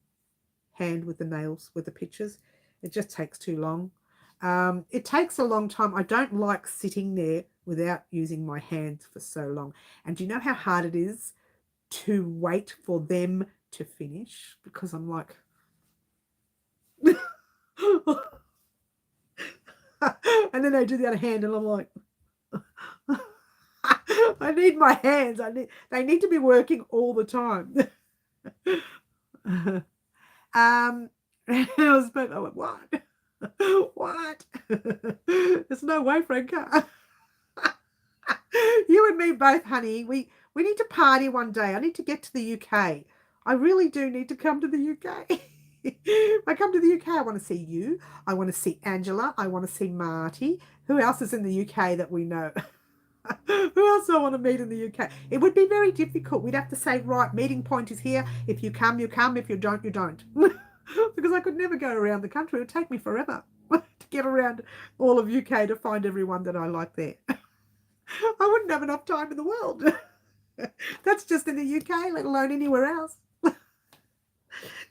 hand with the nails, with the pictures. It just takes too long. It takes a long time. I don't like sitting there without using my hands for so long. And do you know how hard it is to wait for them to finish? Because I'm like, And then they do the other hand, and I'm like, I need my hands. They need to be working all the time. I went, what? What? There's no way, Franca. You and me both, honey. We need to party one day. I need to get to the UK. I really do need to come to the UK. If I come to the UK, I want to see you. I want to see Angela. I want to see Marty. Who else is in the UK that we know? Who else do I want to meet in the UK? It would be very difficult. We'd have to say, right, meeting point is here. If you come, you come. If you don't, you don't. Because I could never go around the country. It would take me forever to get around all of UK to find everyone that I like there. I wouldn't have enough time in the world. That's just in the UK, let alone anywhere else.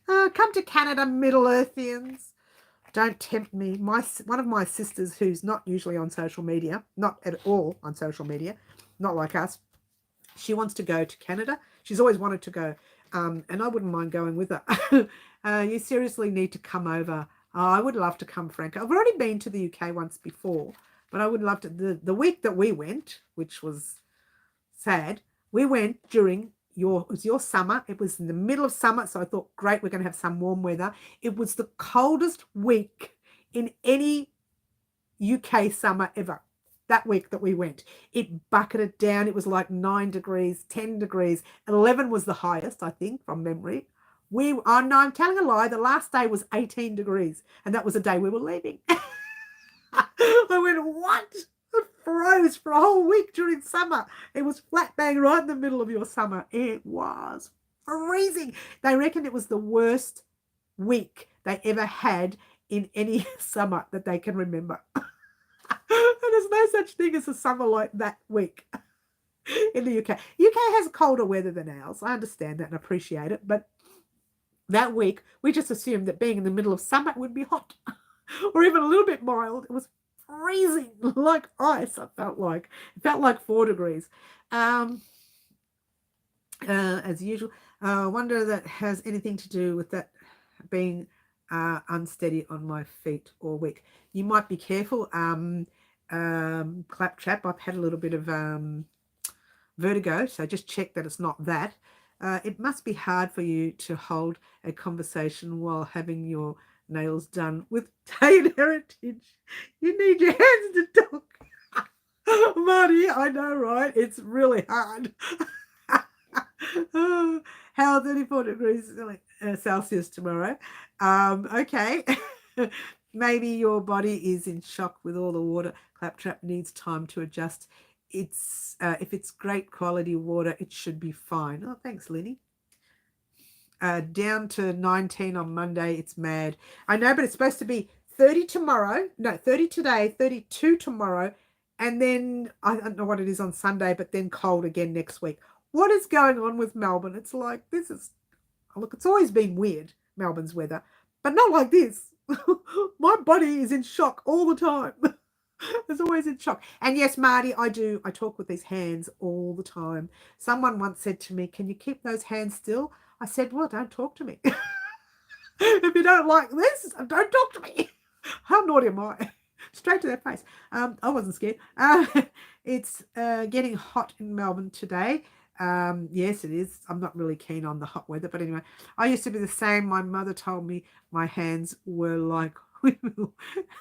Come to Canada, Middle Earthians. Don't tempt me. One of my sisters, who's not usually on social media, not at all on social media, not like us, she wants to go to Canada. She's always wanted to go, and I wouldn't mind going with her. You seriously need to come over. Oh, I would love to come, Frank. I've already been to the UK once before, but I would love to. The week that we went, which was sad, we went during it was your summer. It was in the middle of summer, so I thought, great, we're going to have some warm weather. It was the coldest week in any UK summer ever. That week that we went, it bucketed down. It was like 9 degrees, 10 degrees, 11 was the highest, I think, from memory. No, I'm telling a lie. The last day was 18 degrees, and that was the day we were leaving. I went, what? It froze for a whole week during summer. It was flat bang right in the middle of your summer. It was freezing. They reckon it was the worst week they ever had in any summer that they can remember. And there's no such thing as a summer like that week in the UK. UK has colder weather than ours. I understand that and appreciate it. But that week, we just assumed that being in the middle of summer would be hot or even a little bit mild. It was freezing like ice. It felt like 4 degrees. As usual, I wonder if that has anything to do with that being unsteady on my feet all week. You might be careful. Claptrap, I've had a little bit of vertigo, so just check that it's not that. It must be hard for you to hold a conversation while having your nails done with Tade Heritage. You need your hands to talk. Marty, I know, right? It's really hard. How 34 degrees Celsius tomorrow. Okay. Maybe your body is in shock with all the water. Claptrap needs time to adjust. If it's great quality water, it should be fine. Oh, thanks, Lenny. Down to 19 on Monday. It's mad. I know, but it's supposed to be 30 tomorrow. No, 30 today, 32 tomorrow. And then, I don't know what it is on Sunday, but then cold again next week. What is going on with Melbourne? It's like, look, it's always been weird, Melbourne's weather, but not like this. My body is in shock all the time. It's always in shock. And yes, Marty, I talk with these hands all the time. Someone once said to me, can you keep those hands still? I said, well, don't talk to me. If you don't like this, don't talk to me. How naughty am I? Straight to their face. I wasn't scared. It's getting hot in Melbourne today. Yes, it is. I'm not really keen on the hot weather, but anyway, I used to be the same. My mother told me my hands were like windmill.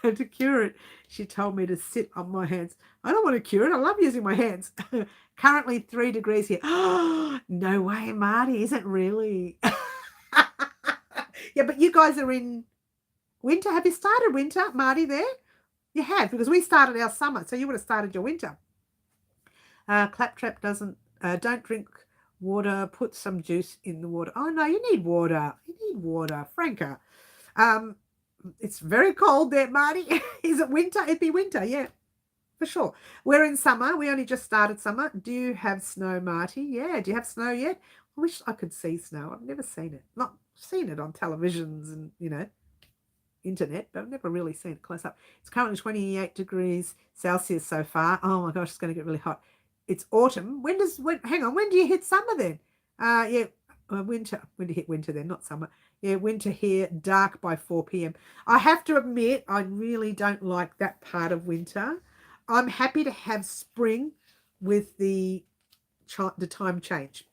And to cure it, she told me to sit on my hands. I don't want to cure it. I love using my hands. Currently 3 degrees here. Oh, no way, Marty. Is it really? Yeah, but you guys are in winter. Have you started winter, Marty, there? You have, because we started our summer, so you would have started your winter. Claptrap don't drink water. Put some juice in the water. Oh, no, you need water. You need water, Franca. It's very cold there, Marty. Is it winter? It'd be winter, yeah, for sure. We're in summer. We only just started summer. Do you have snow, Marty? Yeah. Do you have snow yet? I wish I could see snow. I've never seen it. Not seen it on televisions and, internet, but I've never really seen it close up. It's currently 28 degrees Celsius so far. Oh my gosh, it's going to get really hot. It's autumn. When do you hit summer then? Winter. When do you hit winter then? Not summer. Yeah, winter here, dark by 4 p.m. I have to admit, I really don't like that part of winter. I'm happy to have spring with the time change.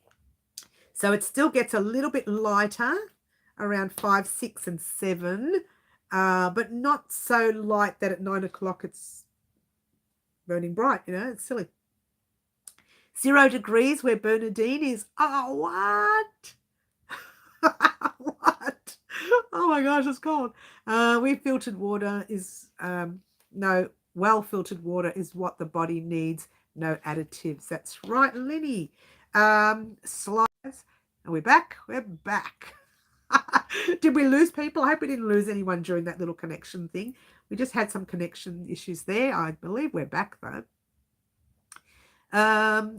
So it still gets a little bit lighter around 5, 6, and 7, but not so light that at 9 o'clock it's burning bright. It's silly. 0 degrees where Bernadine is. Oh, what? What? Oh my gosh, it's cold. Filtered water is, no, well filtered water is what the body needs. No additives. That's right, Linny. Slides. Are we back? We're back. Did we lose people? I hope we didn't lose anyone during that little connection thing. We just had some connection issues there. I believe we're back though.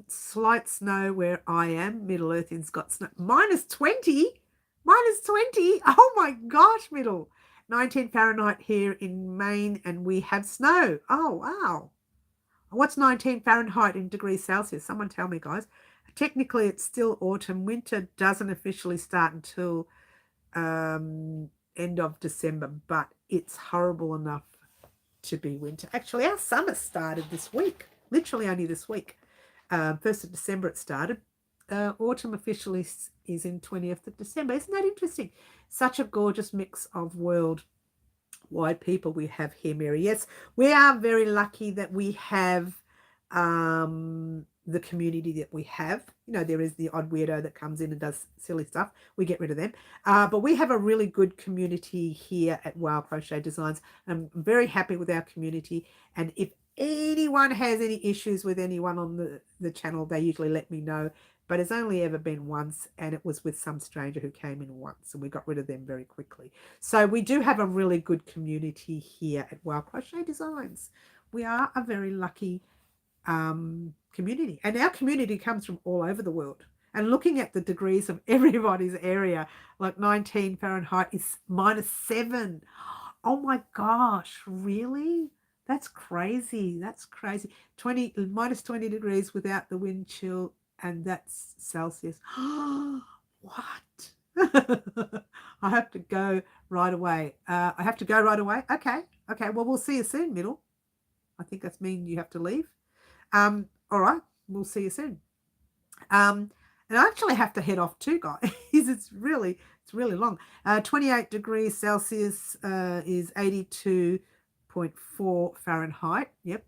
Slight snow where I am. Middle Earthing's got snow. -20. -20. Oh my gosh, Middle. 19 Fahrenheit here in Maine, and we have snow. Oh, wow. What's 19 Fahrenheit in degrees Celsius? Someone tell me, guys. Technically, it's still autumn. Winter doesn't officially start until end of December, but it's horrible enough to be winter. Actually, our summer started this week. Literally only this week. 1st of December it started. Autumn officially is in 20th of December. Isn't that interesting? Such a gorgeous mix of worldwide people we have here, Mary. Yes, we are very lucky that we have the community that we have. There is the odd weirdo that comes in and does silly stuff. We get rid of them. But we have a really good community here at Wow Crochet Designs. I'm very happy with our community. And if anyone has any issues with anyone on the channel, they usually let me know. But it's only ever been once, and it was with some stranger who came in once, and we got rid of them very quickly. So we do have a really good community here at Wow Crochet Designs. We are a very lucky community, and our community comes from all over the world. And looking at the degrees of everybody's area, like 19 Fahrenheit is -7. Oh my gosh, really? That's crazy. That's crazy. -20 degrees without the wind chill, and that's Celsius. What? I have to go right away. I have to go right away. Okay. Well, we'll see you soon, Middle. I think that's mean you have to leave. All right. We'll see you soon. And I actually have to head off too, guys. It's really long. 28 degrees Celsius is 82.4 Fahrenheit. Yep.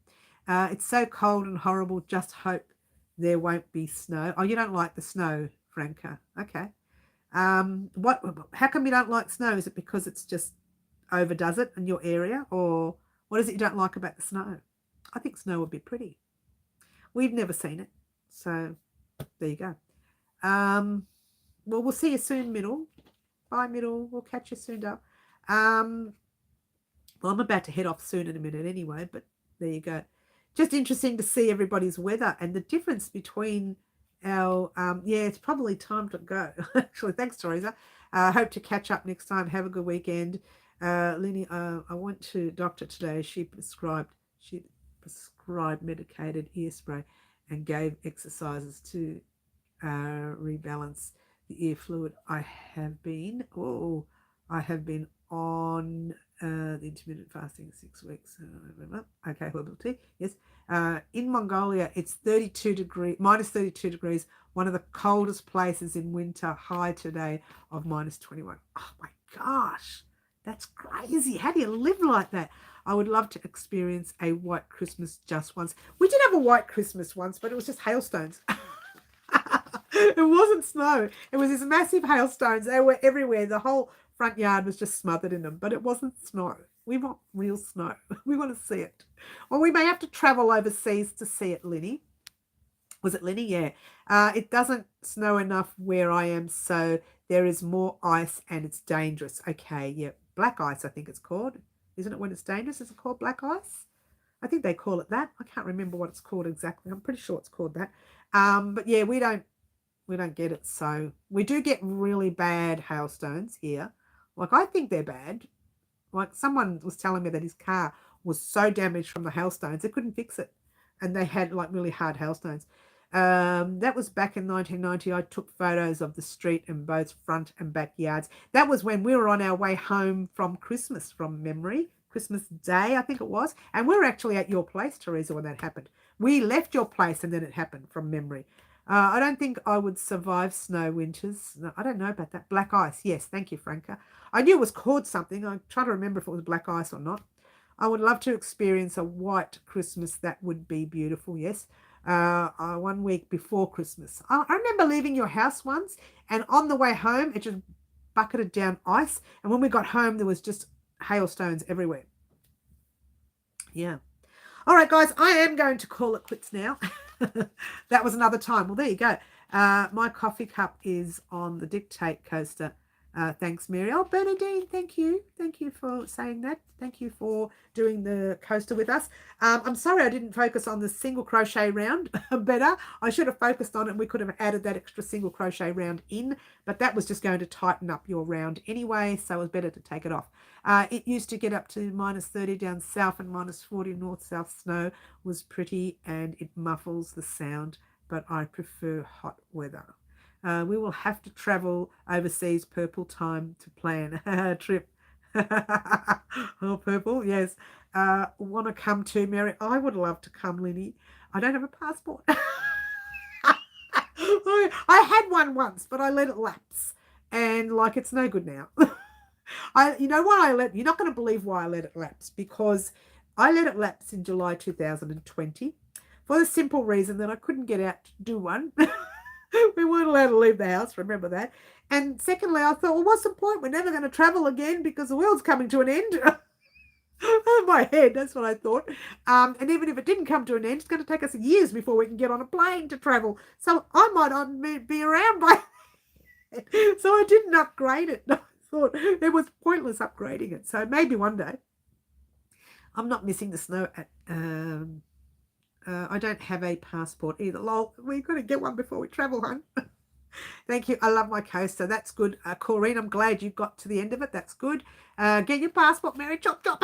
It's so cold and horrible. Just hope there won't be snow. Oh, you don't like the snow, Franca. Okay. How come you don't like snow? Is it because it's just overdoes it in your area, or what is it you don't like about the snow? I think snow would be pretty. We've never seen it. So there you go. Well, we'll see you soon, Middle. Bye, Middle. We'll catch you soon, Dale. Well, I'm about to head off soon in a minute anyway, but there you go. Just interesting to see everybody's weather and the difference between our, yeah, it's probably time to go. Actually, thanks, Teresa. Hope to catch up next time. Have a good weekend. Lenny, I went to doctor today. She prescribed medicated ear spray and gave exercises to rebalance the ear fluid. I have been on the intermittent fasting 6 weeks. Okay, herbal tea. Yes. In Mongolia, it's -32 degrees. One of the coldest places in winter. High today of -21. Oh my gosh, that's crazy. How do you live like that? I would love to experience a white Christmas just once. We did have a white Christmas once, but it was just hailstones. It wasn't snow. It was these massive hailstones. They were everywhere. The whole front yard was just smothered in them, but it wasn't snow. We want real snow. We want to see it. Or we may have to travel overseas to see it, Linny. Was it Linny? Yeah. It doesn't snow enough where I am, so there is more ice and it's dangerous. Okay, yeah. Black ice, I think it's called. Isn't it when it's dangerous? Is it called black ice? I think they call it that. I can't remember what it's called exactly. I'm pretty sure it's called that. But yeah, we don't get it. So we do get really bad hailstones here. Like, I think they're bad. Like, someone was telling me that his car was so damaged from the hailstones, they couldn't fix it. And they had like really hard hailstones. That was back in 1990. I took photos of the street in both front and backyards. That was when we were on our way home from Christmas, from memory. Christmas Day, I think it was. And we were actually at your place, Teresa, when that happened. We left your place and then it happened from memory. I don't think I would survive snow winters. No, I don't know about that. Black ice. Yes, thank you, Franca. I knew it was called something. I'm trying to remember if it was black ice or not. I would love to experience a white Christmas. That would be beautiful, yes. 1 week before Christmas. I remember leaving your house once, and on the way home, it just bucketed down ice. And when we got home, there was just hailstones everywhere. Yeah. All right, guys, I am going to call it quits now. That was another time. Well, there you go. My coffee cup is on the dictate coaster. Thanks, Mary. Oh, Bernadine, thank you. Thank you for saying that. Thank you for doing the coaster with us. I'm sorry I didn't focus on the single crochet round better. I should have focused on it and we could have added that extra single crochet round in, but that was just going to tighten up your round anyway, so it was better to take it off. It used to get up to -30 down south and -40 north-south. Snow was pretty and it muffles the sound, but I prefer hot weather. We will have to travel overseas purple time to plan a trip. Oh, purple, yes. Want to come to, Mary? I would love to come, Linny. I don't have a passport. I had one once, but I let it lapse. And like, it's no good now. You know why you're not going to believe why I let it lapse, because I let it lapse in July 2020 for the simple reason that I couldn't get out to do one. We weren't allowed to leave the house, remember that. And secondly, I thought, well, what's the point? We're never going to travel again because the world's coming to an end. In my head, that's what I thought. And even if it didn't come to an end, it's going to take us years before we can get on a plane to travel. So I might not be around by then. So I didn't upgrade it. I thought it was pointless upgrading it. So maybe one day. I'm not missing the snow at... I don't have a passport either. Lol, we're going to get one before we travel, hon. Thank you. I love my coaster. That's good. Corrine, I'm glad you got to the end of it. That's good. Get your passport, Mary. Chop, chop.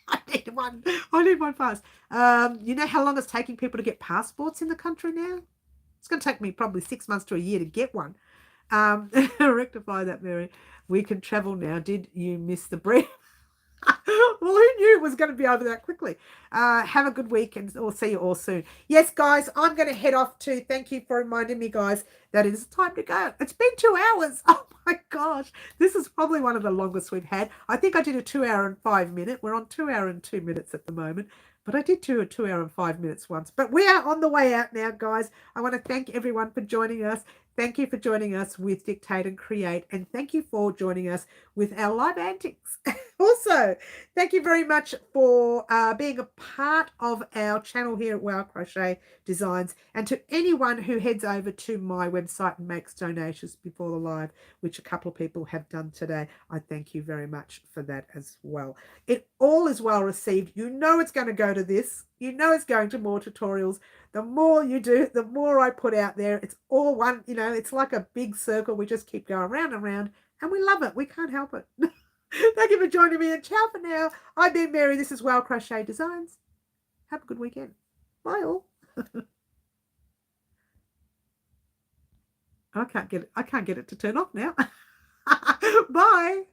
I need one. I need one fast. You know how long it's taking people to get passports in the country now? It's going to take me probably 6 months to a year to get one. Rectify that, Mary. We can travel now. Did you miss the brief? Well, who knew it was going to be over that quickly? Have a good week and we'll see you all soon. Yes, guys, I'm going to head off too. Thank you for reminding me, guys, that it is time to go. It's been 2 hours. Oh, my gosh. This is probably one of the longest we've had. I think I did a 2 hour and 5 minute. We're on 2 hour and 2 minutes at the moment. But I did do a 2 hour and 5 minutes once. But we are on the way out now, guys. I want to thank everyone for joining us. Thank you for joining us with Dictate and Create. And thank you for joining us with our live antics. Also, thank you very much for being a part of our channel here at Wow Crochet Designs. And to anyone who heads over to my website and makes donations before the live, which a couple of people have done today, I thank you very much for that as well. It all is well received. You know it's going to go to this. You know it's going to more tutorials. The more you do, the more I put out there. It's all one, you know, it's like a big circle. We just keep going round and round, and we love it. We can't help it. Thank you for joining me, and ciao for now. I've been Mary. This is Wow Crochet Designs. Have a good weekend. Bye all. I can't get it to turn off now. Bye.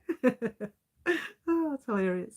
Oh, it's hilarious.